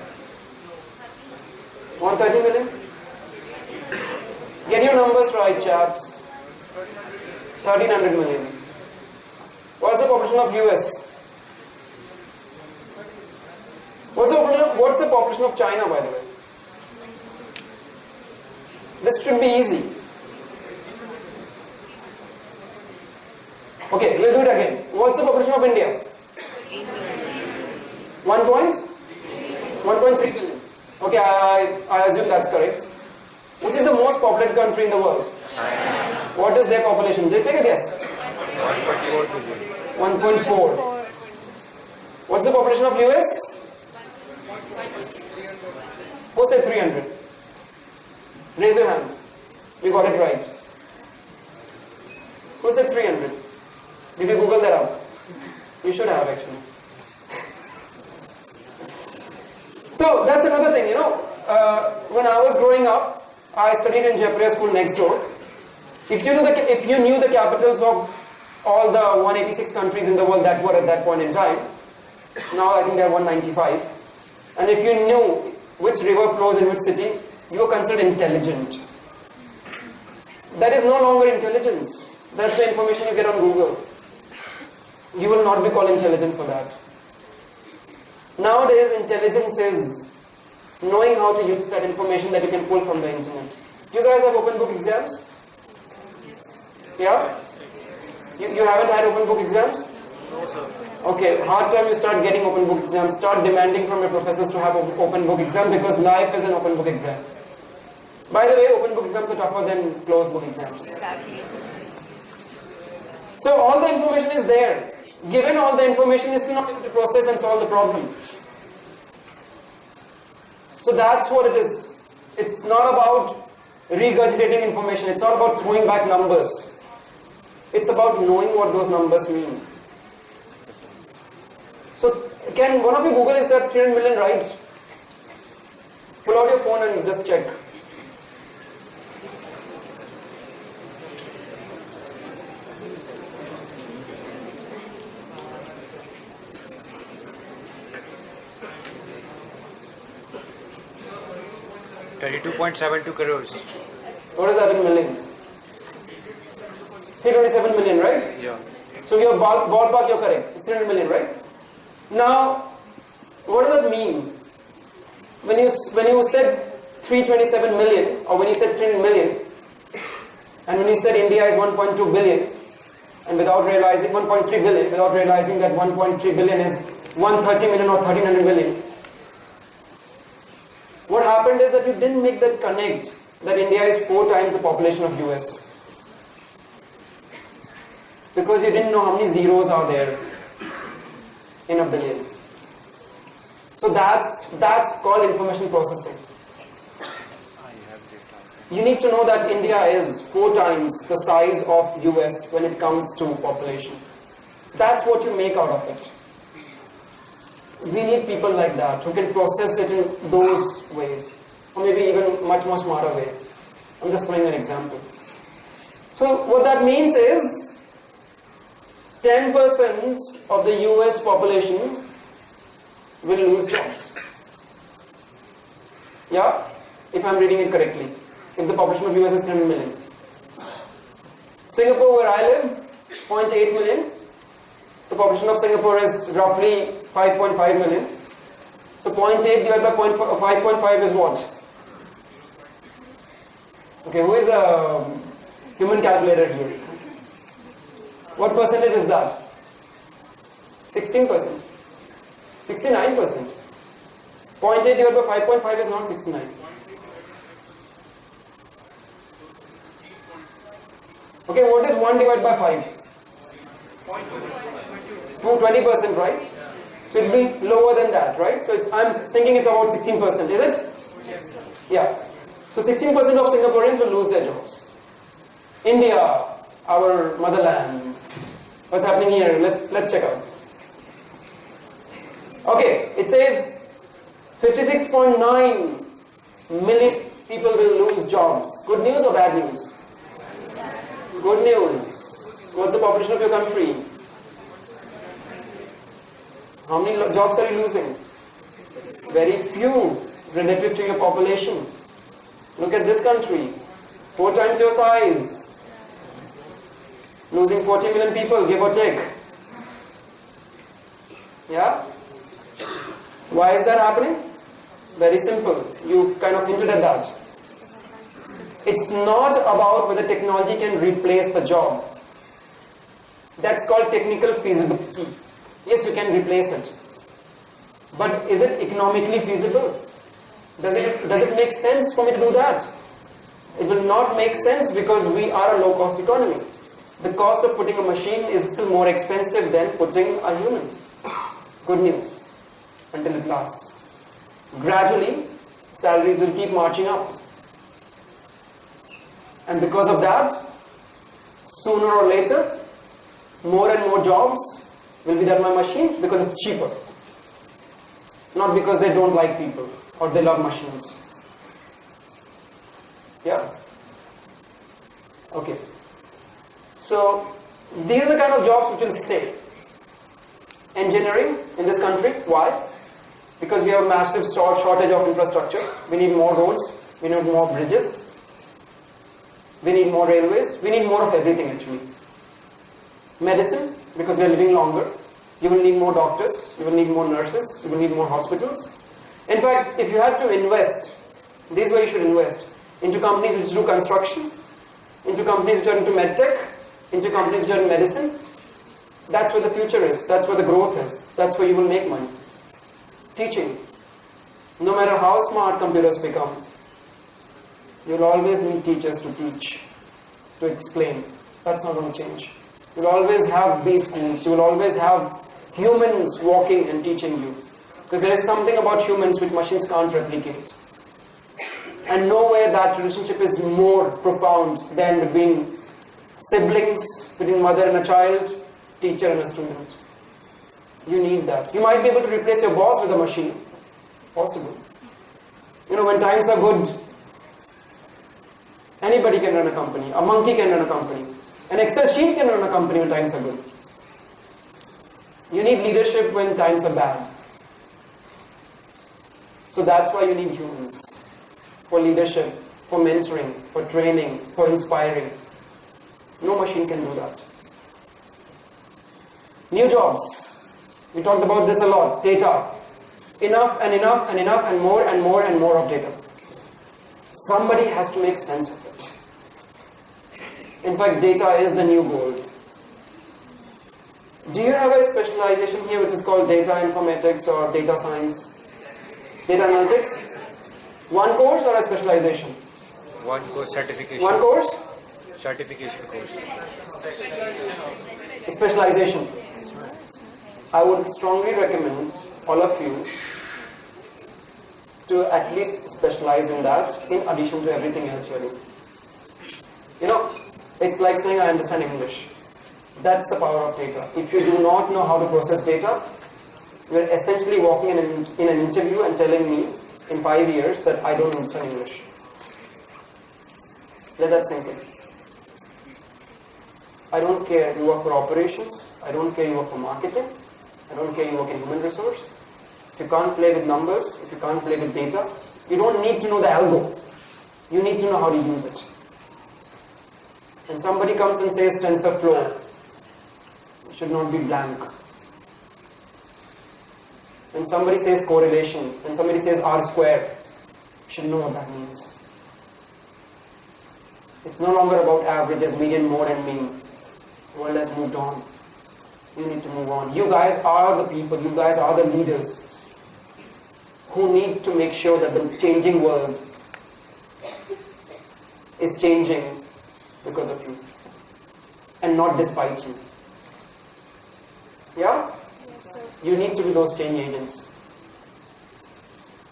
130 million? Get your numbers right, chaps. 1300 million. What's the population of US? What's the population of China, by the way? This should be easy. Okay, we'll do it again. What's the population of India? 1.3 billion. Okay, I assume that's correct. Which is the most populated country in the world? What is their population? Take a guess. 1.4 billion. 1.4. What's the population of US? Who said 300? Raise your hand. You got it right. Who said 300? Did you Google that up? You should have actually. So that's another thing, when I was growing up, I studied in Jaipuria school next door. If you knew the capitals of all the 186 countries in the world that were at that point in time, now I think there are 195. And if you knew which river flows in which city, you were considered intelligent. That is no longer intelligence. That's the information you get on Google. You will not be called intelligent for that. Nowadays, intelligence is knowing how to use that information that you can pull from the internet. You guys have open book exams? Yeah? You haven't had open book exams? No, sir. Okay, hard time you start getting open book exams. Start demanding from your professors to have open book exam because life is an open book exam. By the way, open book exams are tougher than closed book exams. Exactly. So all the information is there. Given all the information, is still not able to process and solve the problem. So that's what it is. It's not about regurgitating information. It's not about throwing back numbers. It's about knowing what those numbers mean. So can one of you Google is that 300 million right? Pull out your phone and just check. $32.72 crores. What is that in millions? 327 million, right? Yeah. So your ballpark, you're correct. It's 300 million, right? Now, what does that mean? When you said 327 million, or when you said 300 million, and when you said India is 1.2 billion, and without realizing 1.3 billion, without realizing that 1.3 billion is 130 million or 1300 million, what happened is that you didn't make that connect that India is 4 times the population of US. Because you didn't know how many zeros are there in a billion. So that's called information processing. You need to know that India is 4 times the size of US when it comes to population. That's what you make out of it. We need people like that who can process it in those ways, or maybe even much more smarter ways. I'm just throwing an example. So what that means is 10% of the US population will lose jobs. Yeah? If I'm reading it correctly. If the population of US is 300 million. Singapore, where I live, 0.8 million. The population of Singapore is roughly 5.5 million. So 0.8 divided by 5.5 is what? Okay, who is a human calculator here? What percentage is that? 16%. 69%. 0.8 divided by 5.5 is not 69. Okay, what is 1 divided by 5? 20%, right? So it will be lower than that, right? So I'm thinking it's about 16%, is it? Yes. Yeah. So 16% of Singaporeans will lose their jobs. India, our motherland. What's happening here? Let's check out. Okay, it says 56.9 million people will lose jobs. Good news or bad news? Good news. What's the population of your country? How many jobs are you losing? Very few relative to your population. Look at this country. 4 times your size. Losing 40 million people, give or take. Yeah? Why is that happening? Very simple. You kind of hinted at that. It's not about whether technology can replace the job. That's called technical feasibility. Yes, you can replace it. But is it economically feasible? Does it make sense for me to do that? It will not make sense because we are a low-cost economy. The cost of putting a machine is still more expensive than putting a human. Good news. Until it lasts. Gradually, salaries will keep marching up. And because of that, sooner or later, more and more jobs will be done by machine because it's cheaper. Not because they don't like people or they love machines. Yeah? Okay. So, these are the kind of jobs which will stay. Engineering in this country, why? Because we have a massive shortage of infrastructure. We need more roads, we need more bridges, we need more railways, we need more of everything actually. Medicine, because we are living longer, you will need more doctors, you will need more nurses, you will need more hospitals. In fact, if you had to invest, this is where you should invest, into companies which do construction, into companies which are into medtech, into companies which are in medicine. That's where the future is, that's where the growth is, that's where you will make money. Teaching. No matter how smart computers become, you'll always need teachers to teach, to explain. That's not going to change. You'll always have B schools, you will always have humans walking and teaching you. Because there is something about humans which machines can't replicate. And nowhere that relationship is more profound than between siblings, between mother and a child, teacher and a student. You need that. You might be able to replace your boss with a machine. Possible. You know, when times are good, anybody can run a company. A monkey can run a company. An Excel sheet can run a company when times are good. You need leadership when times are bad. So that's why you need humans. For leadership, for mentoring, for training, for inspiring. No machine can do that. New jobs. We talked about this a lot. Data. Enough and enough and enough and more and more and more of data. Somebody has to make sense of it. In fact, data is the new gold. Do you have a specialization here which is called data informatics or data science? Data analytics? One course or a specialization? One course certification. One course? Certification course. Specialization. I would strongly recommend all of you to at least specialize in that in addition to everything else you're doing. You know, it's like saying I understand English. That's the power of data. If you do not know how to process data, you're essentially walking in an interview and telling me in 5 years that I don't understand English. Let that sink in. I don't care you work for operations, I don't care you work for marketing, I don't care you work in human resource. If you can't play with numbers, if you can't play with data, you don't need to know the algo. You need to know how to use it. When somebody comes and says TensorFlow, it should not be blank. When somebody says correlation, when somebody says R squared, you should know what that means. It's no longer about averages, median, mode and mean. The world has moved on. You need to move on. You guys are the people, you guys are the leaders who need to make sure that the changing world is changing because of you and not despite you. Yeah? You need to be those change agents.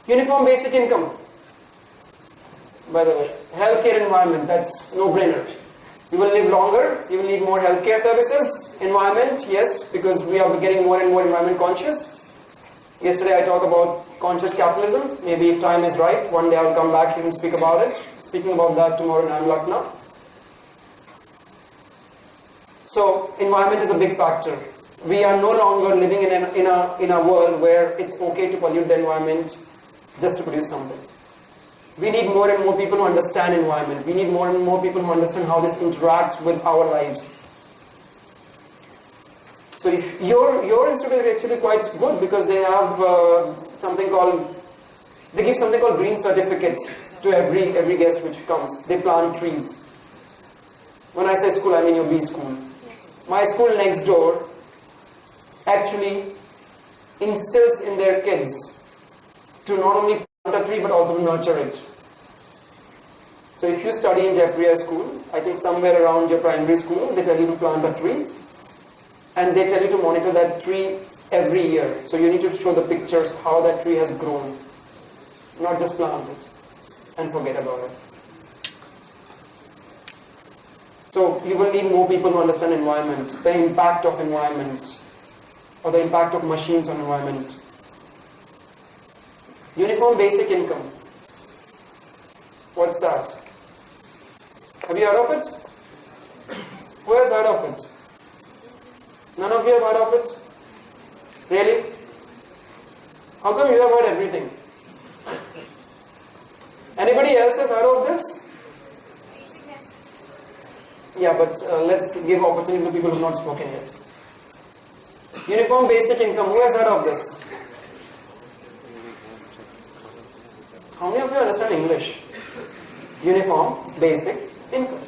Uniform basic income. By the way, healthcare environment, that's no-brainer. You will live longer, you will need more healthcare services. Environment, yes, because we are getting more and more environment conscious. Yesterday I talked about conscious capitalism. Maybe if time is right, one day I'll come back here and speak about it. Speaking about that tomorrow in Lucknow. So, environment is a big factor. We are no longer living in a world where it's okay to pollute the environment just to produce something. We need more and more people who understand environment. We need more and more people who understand how this interacts with our lives. So if your institute is actually quite good because they have they give something called green certificate to every guest which comes. They plant trees. When I say school, I mean your B school. My school next door actually instills in their kids to not only plant a tree but also to nurture it. So if you study in Jeffrey School, I think somewhere around your primary school, they tell you to plant a tree and they tell you to monitor that tree every year. So you need to show the pictures how that tree has grown, not just plant it and forget about it. So you will need more people who understand environment, the impact of environment, or the impact of machines on environment. Uniform basic income. What's that? Have you heard of it? Who has heard of it? None of you have heard of it? Really? How come you have heard everything? Anybody else has heard of this? Yeah, but let's give opportunity to people who have not spoken yet. Uniform basic income. Who has heard of this? How many of you understand English? Uniform basic income.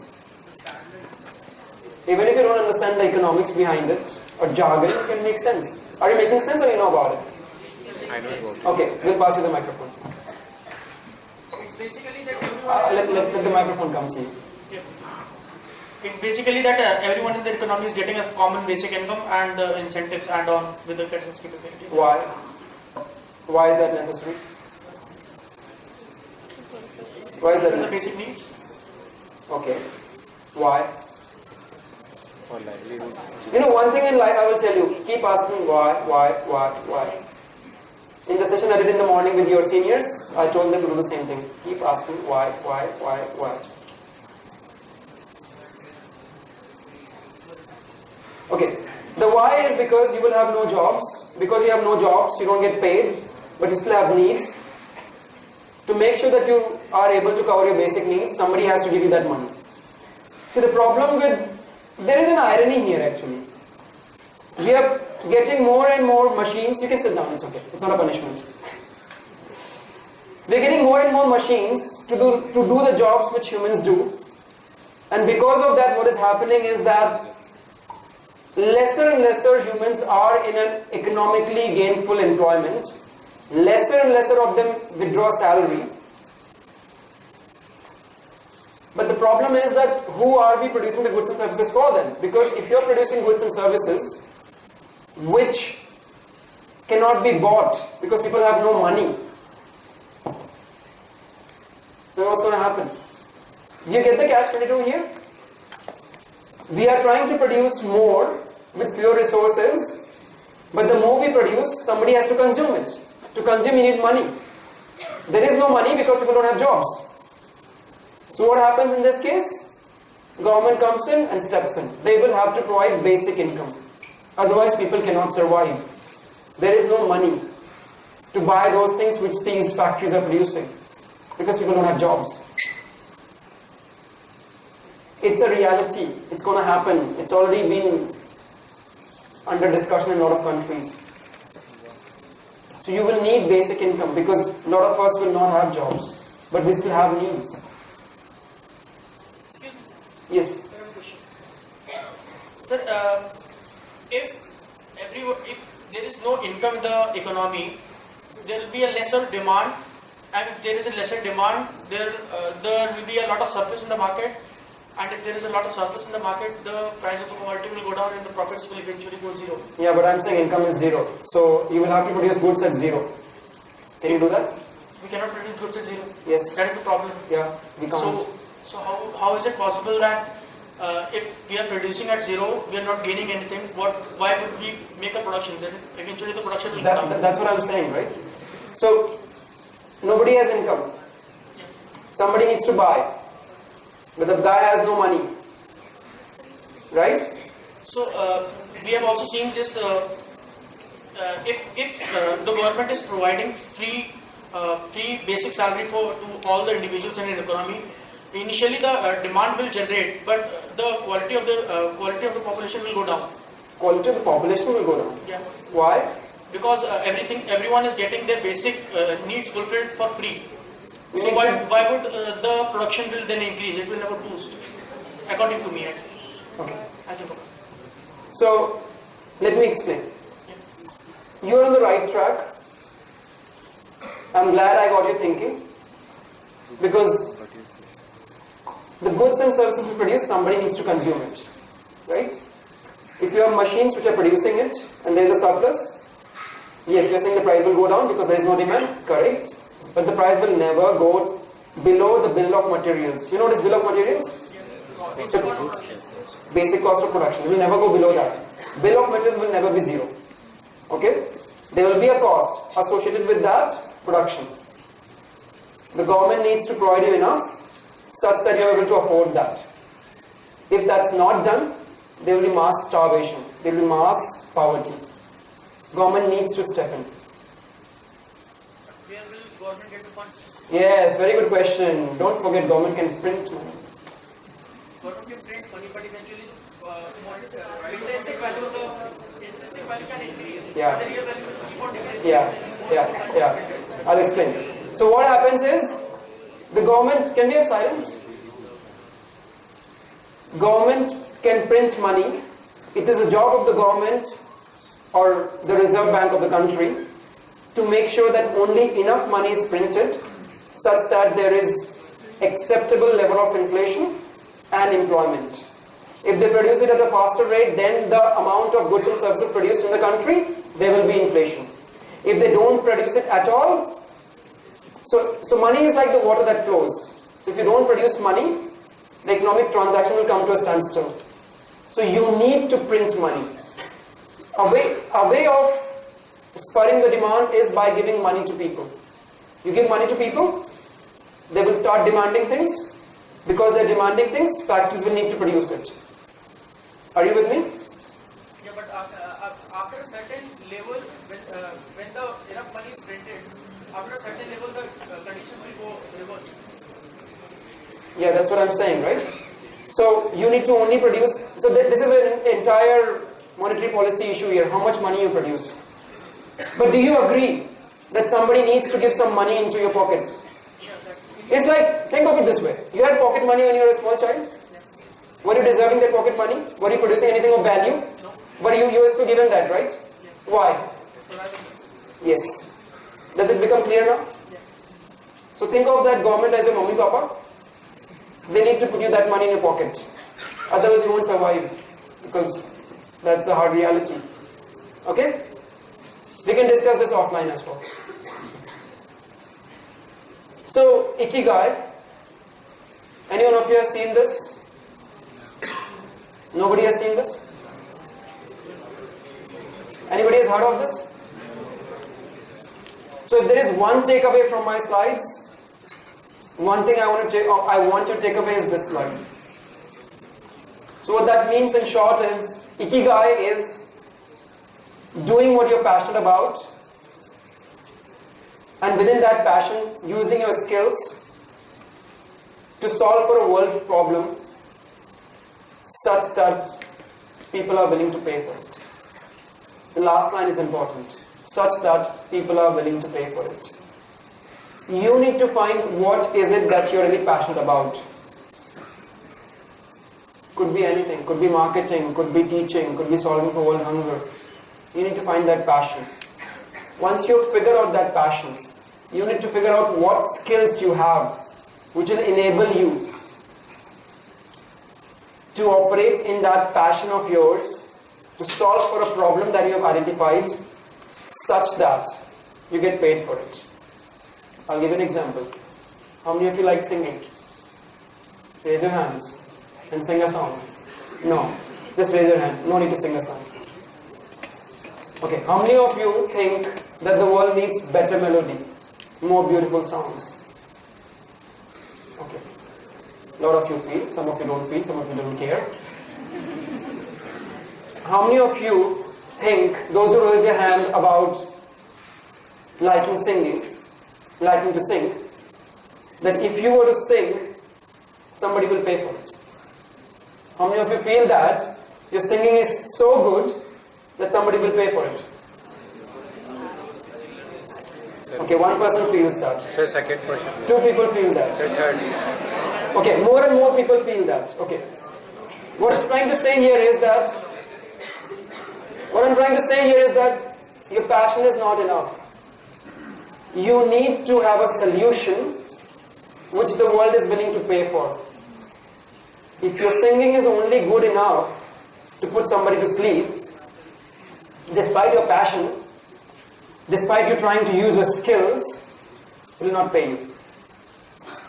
Even if you don't understand the economics behind it or jargon, it can make sense. Are you making sense or you know about it? I know about it. Okay, we'll pass you the microphone. It's basically that Let the microphone come to you. it's basically that everyone in the economy is getting a common basic income and incentives add on with the credit capability. Why? Why is that necessary? Why is that The necessary? basic needs. Okay. Why? For livelihood. You know, one thing in life I will tell you, keep asking why. In the session I did in the morning with your seniors, I told them to do the same thing. Keep asking why. Okay, the why is because you will have no jobs. Because you have no jobs, you don't get paid, but you still have needs. To make sure that you are able to cover your basic needs, somebody has to give you that money. See, the problem there is an irony here actually. We are getting more and more machines. You can sit down, it's okay. It's not a punishment. We are getting more and more machines to do the jobs which humans do. And because of that, what is happening is that lesser and lesser humans are in an economically gainful employment. Lesser and lesser of them withdraw salary. But the problem is that who are we producing the goods and services for then? Because if you're producing goods and services which cannot be bought because people have no money, then what's going to happen? Do you get the catch-22 here? We are trying to produce more with fewer resources, but the more we produce, somebody has to consume it. To consume, you need money. There is no money because people don't have jobs. So what happens in this case? Government comes in and steps in. They will have to provide basic income. Otherwise, people cannot survive. There is no money to buy those things which these factories are producing because people don't have jobs. It's a reality. It's going to happen. It's already been under discussion in a lot of countries. So you will need basic income because a lot of us will not have jobs, but we still have needs. Excuse me, sir. Yes. I have a question. Sir, if there is no income in the economy, there will be a lesser demand, and if there is a lesser demand, there will be a lot of surplus in the market, and if there is a lot of surplus in the market, the price of the commodity will go down and the profits will eventually go zero. Yeah, but I'm saying income is zero. So you will have to produce goods at zero. Can you do that? We cannot produce goods at zero. Yes. That is the problem. Yeah, we can't. So how is it possible that if we are producing at zero, we are not gaining anything? Why would we make a production? Then eventually the production will go down. That's what I'm saying, right? So nobody has income. Somebody needs to buy, but the guy has no money, right? So we have also seen this. If the government is providing free basic salary to all the individuals in an economy, initially the demand will generate, but the quality of the population will go down. Quality of the population will go down. Yeah. Why? Because everyone is getting their basic needs fulfilled for free. So why would the production will then increase? It will never boost, according to me. Okay. I think. So let me explain. You're on the right track. I'm glad I got you thinking, because the goods and services we produce, somebody needs to consume it, right? If you have machines which are producing it and there is a surplus, yes, you're saying the price will go down because there is no demand, correct? But the price will never go below the bill of materials. You know what is bill of materials? Basic cost of production. It will never go below that. Bill of materials will never be zero. Okay? There will be a cost associated with that production. The government needs to provide you enough such that you are able to afford that. If that's not done, there will be mass starvation. There will be mass poverty. Government needs to step in. Where will government get the funds? Yes, very good question. Don't forget, government can print money. Government can print money, but eventually intrinsic value can increase. Yeah. The real value will keep on decreasing. Yeah. I'll explain. So what happens is, the government, can we have silence? Government can print money. It is the job of the government or the Reserve Bank of the country to make sure that only enough money is printed such that there is acceptable level of inflation and employment. If they produce it at a faster rate than the amount of goods and services produced in the country, there will be inflation. If they don't produce it at all, so money is like the water that flows. So if you don't produce money, the economic transaction will come to a standstill. So you need to print money. A way of spurring the demand is by giving money to people. You give money to people, they will start demanding things. Because they're demanding things, factories will need to produce it. Are you with me? Yeah, but after a certain level, when the enough money is printed, after a certain level, the conditions will go reverse. Yeah, that's what I'm saying, right? So you need to only produce. So this is an entire monetary policy issue here. How much money you produce? But do you agree that somebody needs to give some money into your pockets? It's like, think of it this way. You had pocket money when you were a small child? Were you deserving that pocket money? Were you producing anything of value? No. But you were still given that, right? Why? Yes. Does it become clear now? So think of that government as your mommy papa. They need to put you that money in your pocket. Otherwise you won't survive. Because that's the hard reality. Okay? We can discuss this offline as well. So, Ikigai. Anyone of you has seen this? Nobody has seen this? Anybody has heard of this? So if there is one takeaway from my slides, one thing I want you to take away is this slide. So what that means in short is, Ikigai is doing what you're passionate about, and within that passion, using your skills to solve for a world problem such that people are willing to pay for it. The last line is important. Such that people are willing to pay for it. You need to find what is it that you're really passionate about. Could be anything. Could be marketing, could be teaching, could be solving for world hunger. You need to find that passion. once you figure out that passion, you need to figure out what skills you have which will enable you to operate in that passion of yours to solve for a problem that you have identified such that you get paid for it. I'll give you an example. How many of you like singing? Raise your hands and sing a song. No, just raise your hand. No need to sing a song. Okay, how many of you think that the world needs better melody, more beautiful songs? Okay. A lot of you feel, some of you don't feel, some of you don't care. How many of you think, those who raise their hand about liking singing, liking to sing, that if you were to sing, somebody will pay for it? How many of you feel that your singing is so good that somebody will pay for it? Okay, one person feels that. Sir, second question. Two people feel that. Sir, third. Okay, more and more people feel that. Okay. What I'm trying to say here is that your passion is not enough. You need to have a solution which the world is willing to pay for. If your singing is only good enough to put somebody to sleep, despite your passion, despite you trying to use your skills, it will not pay you.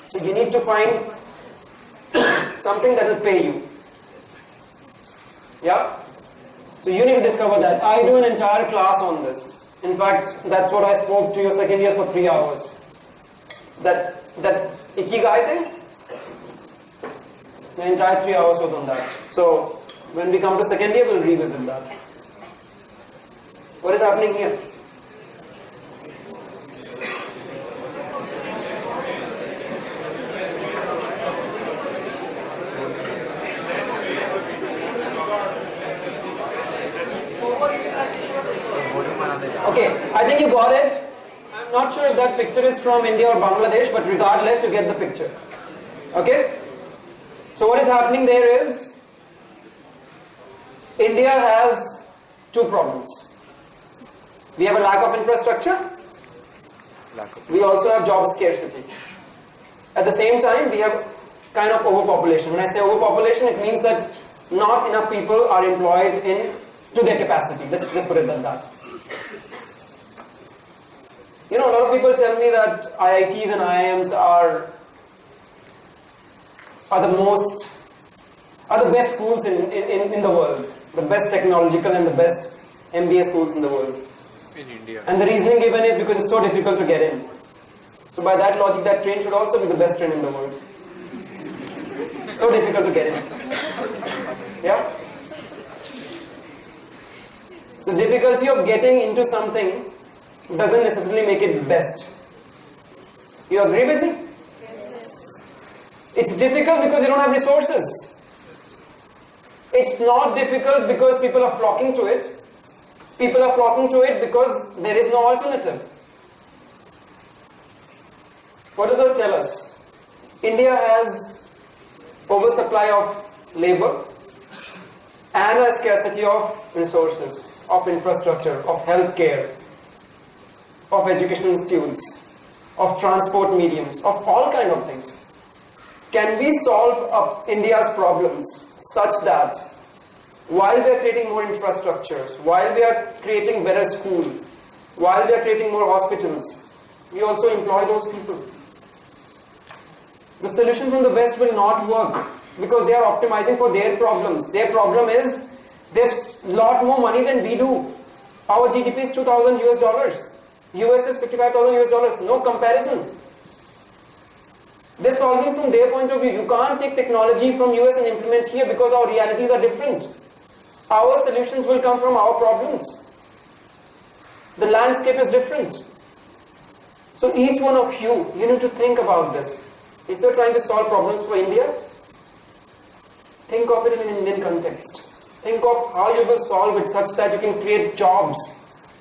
So you need to find something that will pay you. Yeah? So you need to discover that. I do an entire class on this. In fact, that's what I spoke to your second year for 3 hours. That Ikigai thing, the entire 3 hours was on that. So when we come to second year, we'll revisit that. What is happening here? Okay, I think you got it. I'm not sure if that picture is from India or Bangladesh, but regardless, you get the picture. Okay? So what is happening there is, India has two problems. We have a lack of infrastructure. We also have job scarcity. At the same time, we have kind of overpopulation. When I say overpopulation, it means that not enough people are employed to their capacity. Let's just put it like that. You know, a lot of people tell me that IITs and IIMs are the best schools in the world, the best technological and the best MBA schools in the world. In India. And the reasoning given is because it's so difficult to get in. So by that logic, that train should also be the best train in the world. So difficult to get in. Yeah? So difficulty of getting into something doesn't necessarily make it best. You agree with me? Yes. It's difficult because you don't have resources. It's not difficult because people are flocking to it. People are flocking to it because there is no alternative. What does that tell us? India has oversupply of labor and a scarcity of resources, of infrastructure, of healthcare, of educational institutes, of transport mediums, of all kind of things. Can we solve India's problems such that while we are creating more infrastructures, while we are creating better school, while we are creating more hospitals, we also employ those people? The solution from the West will not work because they are optimizing for their problems. Their problem is they have a lot more money than we do. Our GDP is $2,000 US. US is $55,000 US. No comparison. They're solving from their point of view. You can't take technology from US and implement here because our realities are different. Our solutions will come from our problems. The landscape is different. So each one of you need to think about this. If you're trying to solve problems for India, think of it in an Indian context. Think of how you will solve it such that you can create jobs,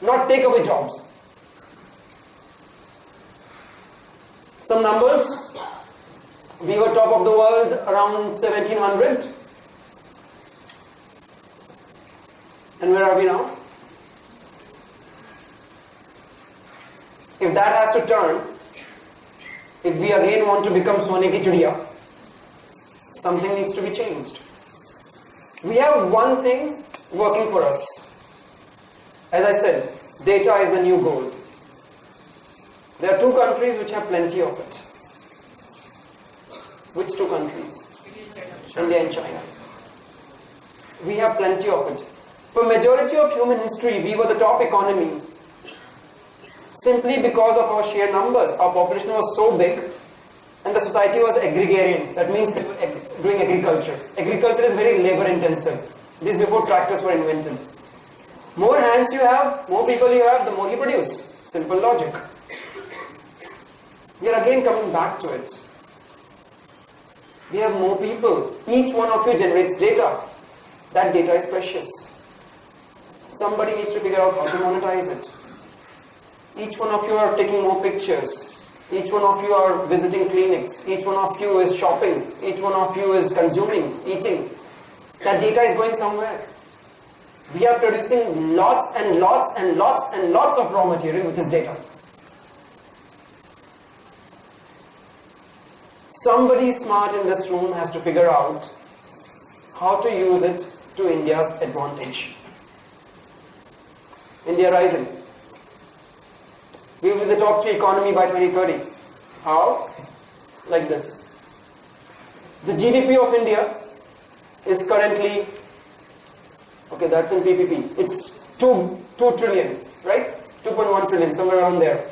not take away jobs. Some numbers. We were top of the world around 1700. And where are we now? if that has to turn, if we again want to become Sone ki Chidiya, something needs to be changed. We have one thing working for us. As I said, data is the new gold. There are two countries which have plenty of it. Which two countries? India and China. We have plenty of it. For majority of human history, we were the top economy simply because of our sheer numbers. Our population was so big and the society was agrarian. That means they were doing agriculture. Agriculture is very labor intensive. This is before tractors were invented. More hands you have, more people you have, the more you produce. Simple logic. We are again coming back to it. We have more people. Each one of you generates data. That data is precious. Somebody needs to figure out how to monetize it. Each one of you are taking more pictures. Each one of you are visiting clinics. Each one of you is shopping. Each one of you is consuming, eating. That data is going somewhere. We are producing lots and lots and lots and lots of raw material, which is data. Somebody smart in this room has to figure out how to use it to India's advantage. India rising. We will be the top 3 economy by 2030. How? Like this. The GDP of India is currently, okay, that's in PPP. It's 2 trillion, right? 2.1 trillion, somewhere around there.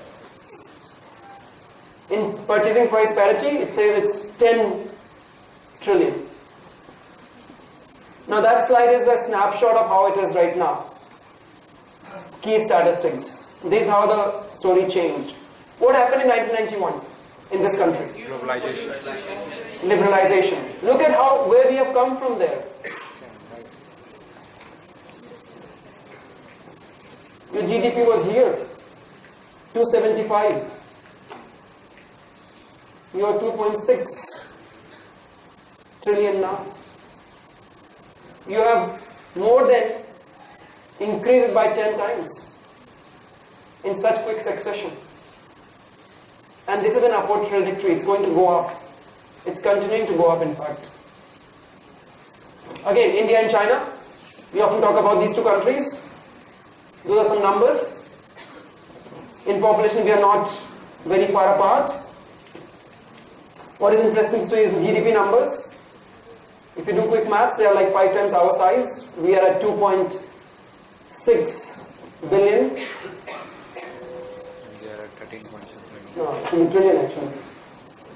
In purchasing price parity, it says it's 10 trillion. Now that slide is a snapshot of how it is right now. Key statistics. This is how the story changed. What happened in 1991 in this country? Liberalization. Look at where we have come from there. Your GDP was here, 275. You are 2.6 trillion now. You have more than increased by 10 times in such quick succession. And this is an upward trajectory. It's going to go up. It's continuing to go up, in fact. Again, India and China. We often talk about these two countries. Those are some numbers. In population, we are not very far apart. What is interesting to see is the GDP numbers. If you do quick maths, they are like 5 times our size. We are at 2.6 billion. They are at 13.6 No, it should be trillion actually.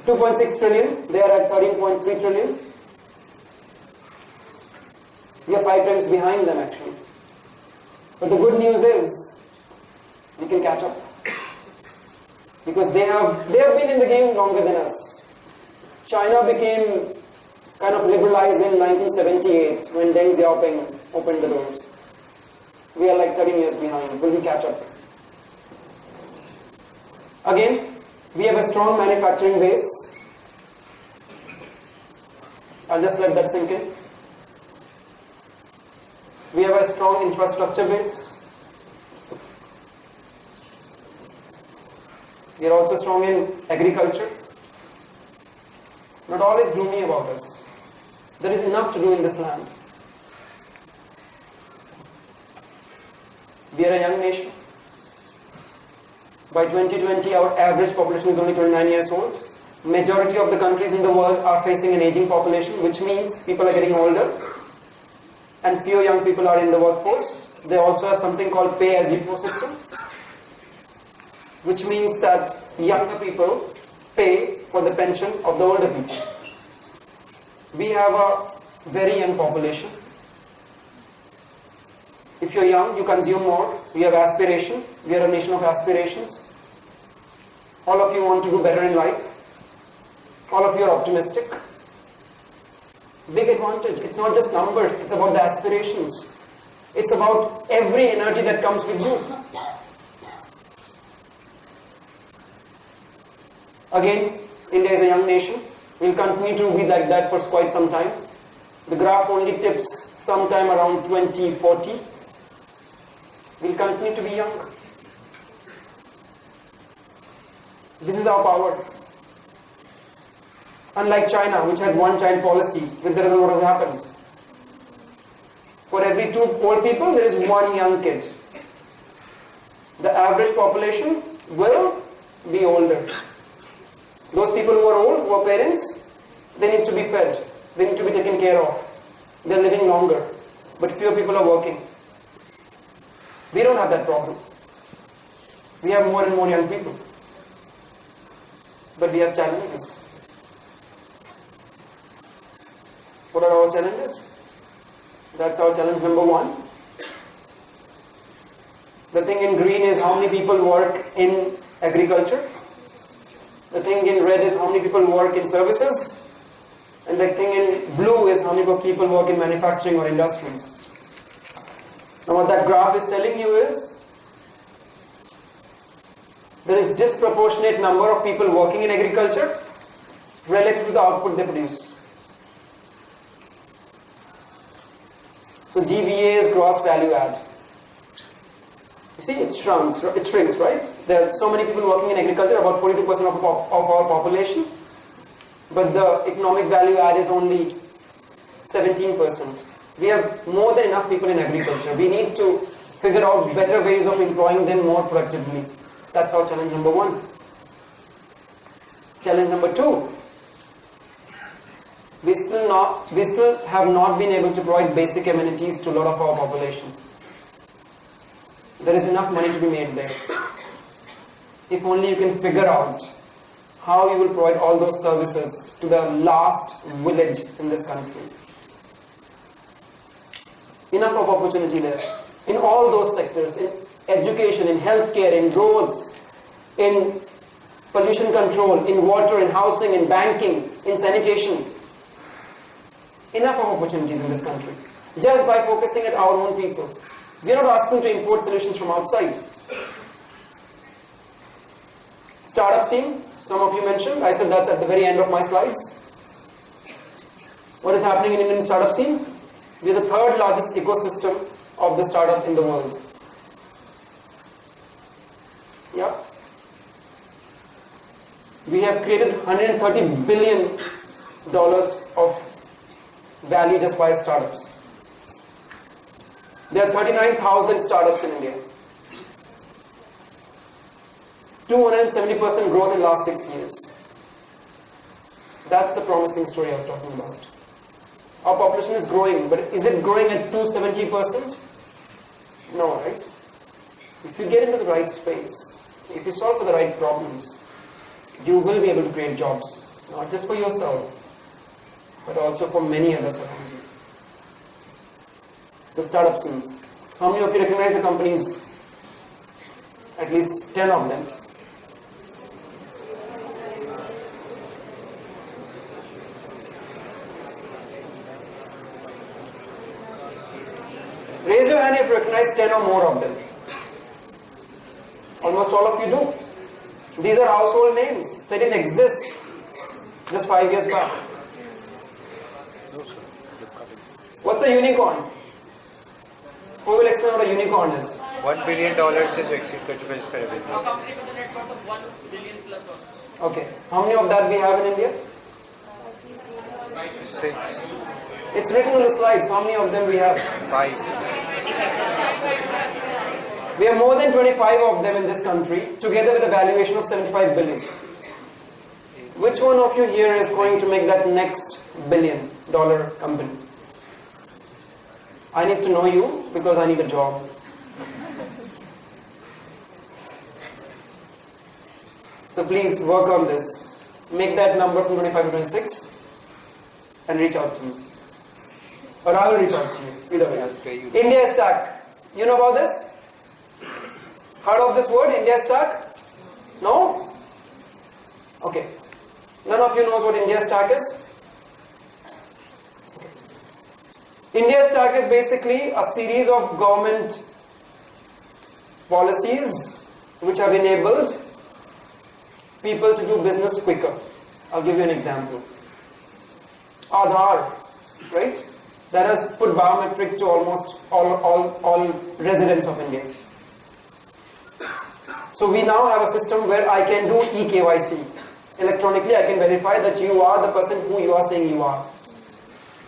2.6 trillion. They are at 13.3 trillion. We are 5 times behind them actually. But the good news is, we can catch up. Because they have been in the game longer than us. China became kind of liberalized in 1978 when Deng Xiaoping opened the doors. We are like 13 years behind. Will we catch up? Again, we have a strong manufacturing base. I'll just let that sink in. We have a strong infrastructure base. We are also strong in agriculture. Not all is gloomy about us. There is enough to do in this land. We are a young nation. By 2020, our average population is only 29 years old. Majority of the countries in the world are facing an aging population, which means people are getting older and fewer young people are in the workforce. They also have something called pay-as-you-go system, which means that younger people pay for the pension of the older people. We have a very young population. If you're young, you consume more. We have aspiration. We are a nation of aspirations. All of you want to do better in life. All of you are optimistic. Big advantage. It's not just numbers. It's about the aspirations. It's about every energy that comes with you. Again, India is a young nation. We'll continue to be like that for quite some time. The graph only tips sometime around 2040. We'll continue to be young. This is our power. Unlike China, which had one-child policy, with the result what has happened? For every 2 old people, there is 1 young kid. The average population will be older. Those people who are old, who are parents, they need to be fed. They need to be taken care of. They're living longer. But fewer people are working. We don't have that problem. We have more and more young people. But we have challenges. What are our challenges? That's our challenge number 1. The thing in green is how many people work in agriculture. The thing in red is how many people work in services. And the thing in blue is how many people work in manufacturing or industries. Now what that graph is telling you is there is disproportionate number of people working in agriculture relative to the output they produce. So GVA is gross value add. You see, it shrinks, right? There are so many people working in agriculture, about 42% of our population, but the economic value add is only 17%. We have more than enough people in agriculture. We need to figure out better ways of employing them more productively. That's our challenge number 1. Challenge number 2. We still have not been able to provide basic amenities to a lot of our population. There is enough money to be made there. If only you can figure out how you will provide all those services to the last village in this country. Enough of opportunity there. In all those sectors, in education, in healthcare, in roads, in pollution control, in water, in housing, in banking, in sanitation. Enough of opportunities in this country. Just by focusing at our own people. We are not asking to import solutions from outside. Startup scene, some of you mentioned. I said that's at the very end of my slides. What is happening in Indian startup scene? We are the 3rd largest ecosystem of the startup in the world. Yeah. We have created $130 billion of value just by startups. There are 39,000 startups in India. 270% growth in the last 6 years. That's the promising story I was talking about. Our population is growing, but is it growing at 270%? No, right? If you get into the right space, if you solve for the right problems, you will be able to create jobs, not just for yourself, but also for many others around you. The startup scene. How many of you recognize the companies? At least 10 of them. Raise your hand if you recognize 10 or more of them. Almost all of you do. These are household names. They didn't exist just 5 years back. No, sir. What's a unicorn? Who will explain what a unicorn is? $1 billion से exceed कर चुका है इसका revenue. A company with a net worth of 1 billion plus or Okay. How many of that we have in India? 6, It's written on the slides. How many of them we have? 5. We have more than 25 of them in this country, together with a valuation of 75 billion. Which one of you here is going to make that next $1 billion company? I need to know you because I need a job. So please work on this. Make that number from 25 to 26 and reach out to me. Or I will reach out to you. Either way. India Stack. You know about this? Heard of this word, India Stack? No? Okay. None of you knows what India Stack is? India Stack is basically a series of government policies which have enabled people to do business quicker. I'll give you an example. Aadhaar, right? That has put biometric to almost all residents of India. So we now have a system where I can do eKYC. Electronically, I can verify that you are the person who you are saying you are.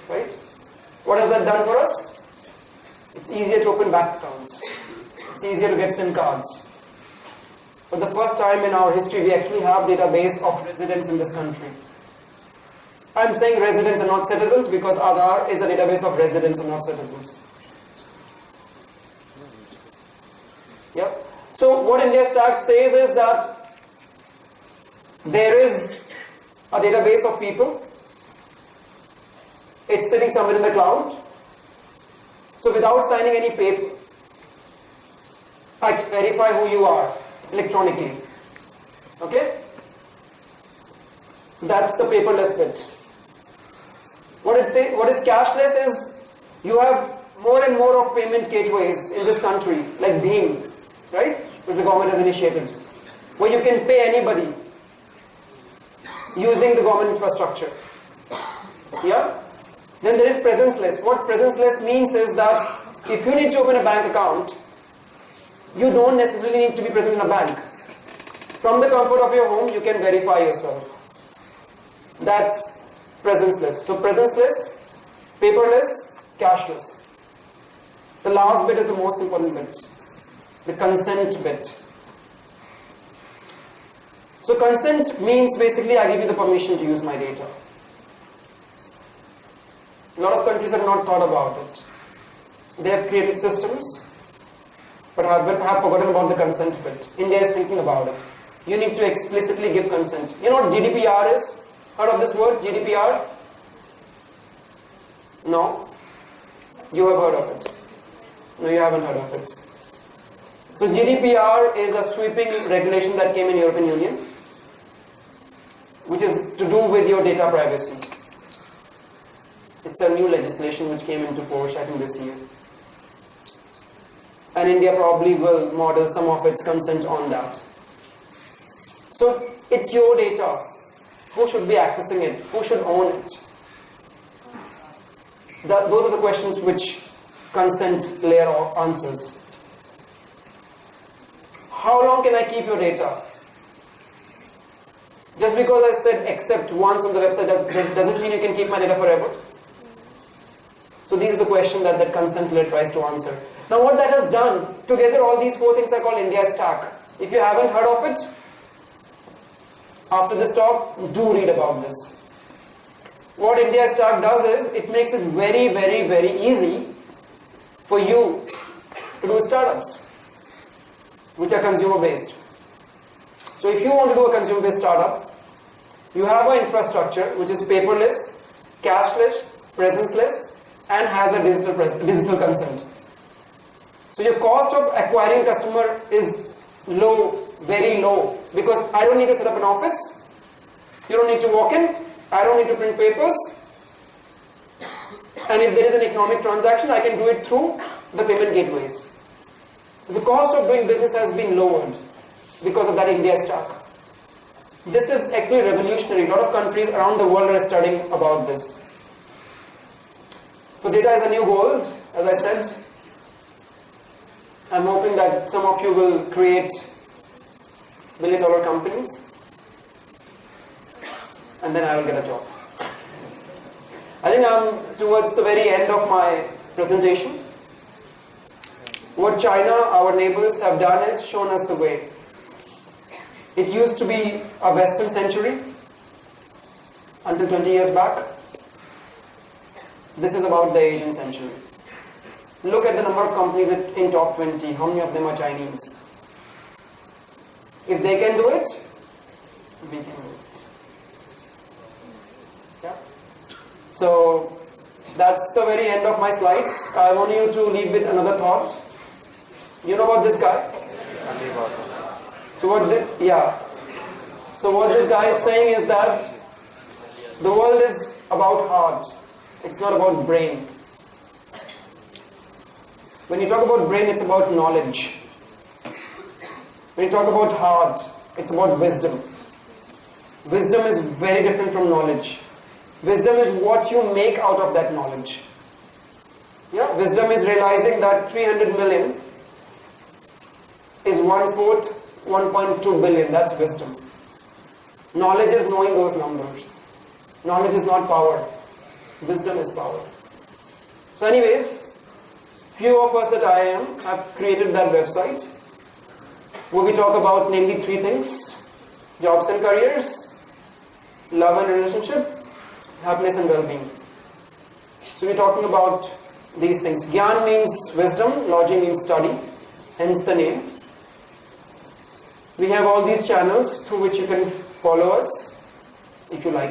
Right? What has that done for us? It's easier to open bank accounts. It's easier to get SIM cards. For the first time in our history, we actually have database of residents in this country. I'm saying residents and not citizens because Aadhaar is a database of residents and not citizens. Yep. So what India Stack says is that there is a database of people. It's sitting somewhere in the cloud. So without signing any paper, I can verify who you are electronically. Okay? So that's the paperless bit. What is cashless is you have more and more of payment gateways in this country, like Bheem, right? Which the government has initiated, where you can pay anybody using the government infrastructure. Yeah? Then there is presenceless. What presenceless means is that if you need to open a bank account, you don't necessarily need to be present in a bank. From the comfort of your home, you can verify yourself. That's presenceless. So presenceless, paperless, cashless. The last bit is the most important bit. The consent bit. So consent means basically I give you the permission to use my data. A lot of countries have not thought about it. They have created systems, but have forgotten about the consent bit. India is thinking about it. You need to explicitly give consent. You know what GDPR is? Heard of this word, GDPR? No? You have heard of it. No, you haven't heard of it. So GDPR is a sweeping regulation that came in European Union, which is to do with your data privacy. It's a new legislation which came into force, I think, this year. And India probably will model some of its consent on that. So it's your data. Who should be accessing it? Who should own it? Those are the questions which consent layer answers. How long can I keep your data? Just because I said accept once on the website, doesn't mean you can keep my data forever. So these are the questions that consent layer tries to answer. Now what that has done, together all these four things are called India Stack. If you haven't heard of it, after this talk, do read about this. What India Stack does is, it makes it very, very, very easy for you to do startups, which are consumer based. So if you want to do a consumer based startup, you have an infrastructure which is paperless, cashless, presenceless, and has a digital consent. So your cost of acquiring a customer is low, very low, because I don't need to set up an office, you don't need to walk in, I don't need to print papers, and if there is an economic transaction, I can do it through the payment gateways. So the cost of doing business has been lowered because of that India Stack. This is actually revolutionary. A lot of countries around the world are studying about this. So data is the new gold, as I said. I'm hoping that some of you will create billion-dollar companies, and then I will get a job. I think I'm towards the very end of my presentation. What China, our neighbors, have done is shown us the way. It used to be a Western century until 20 years back. This is about the Asian century. Look at the number of companies in top 20. How many of them are Chinese? If they can do it, we can do it. Yeah. So that's the very end of my slides. I want you to leave with another thought. You know about this guy? So what this guy is saying is that the world is about heart. It's not about brain. When you talk about brain, it's about knowledge. When you talk about heart, it's about wisdom. Wisdom is very different from knowledge. Wisdom is what you make out of that knowledge. Yeah, wisdom is realizing that 300 million is 1/4 1.2 billion. That's wisdom. Knowledge is knowing those numbers. Knowledge is not power. Wisdom is power. So anyways, few of us at IIM have created that website where we talk about namely 3 things: jobs and careers, love and relationship, happiness and well-being. So we're talking about these things. Gyan means wisdom, Logi means study, hence the name. We have all these channels through which you can follow us if you like to.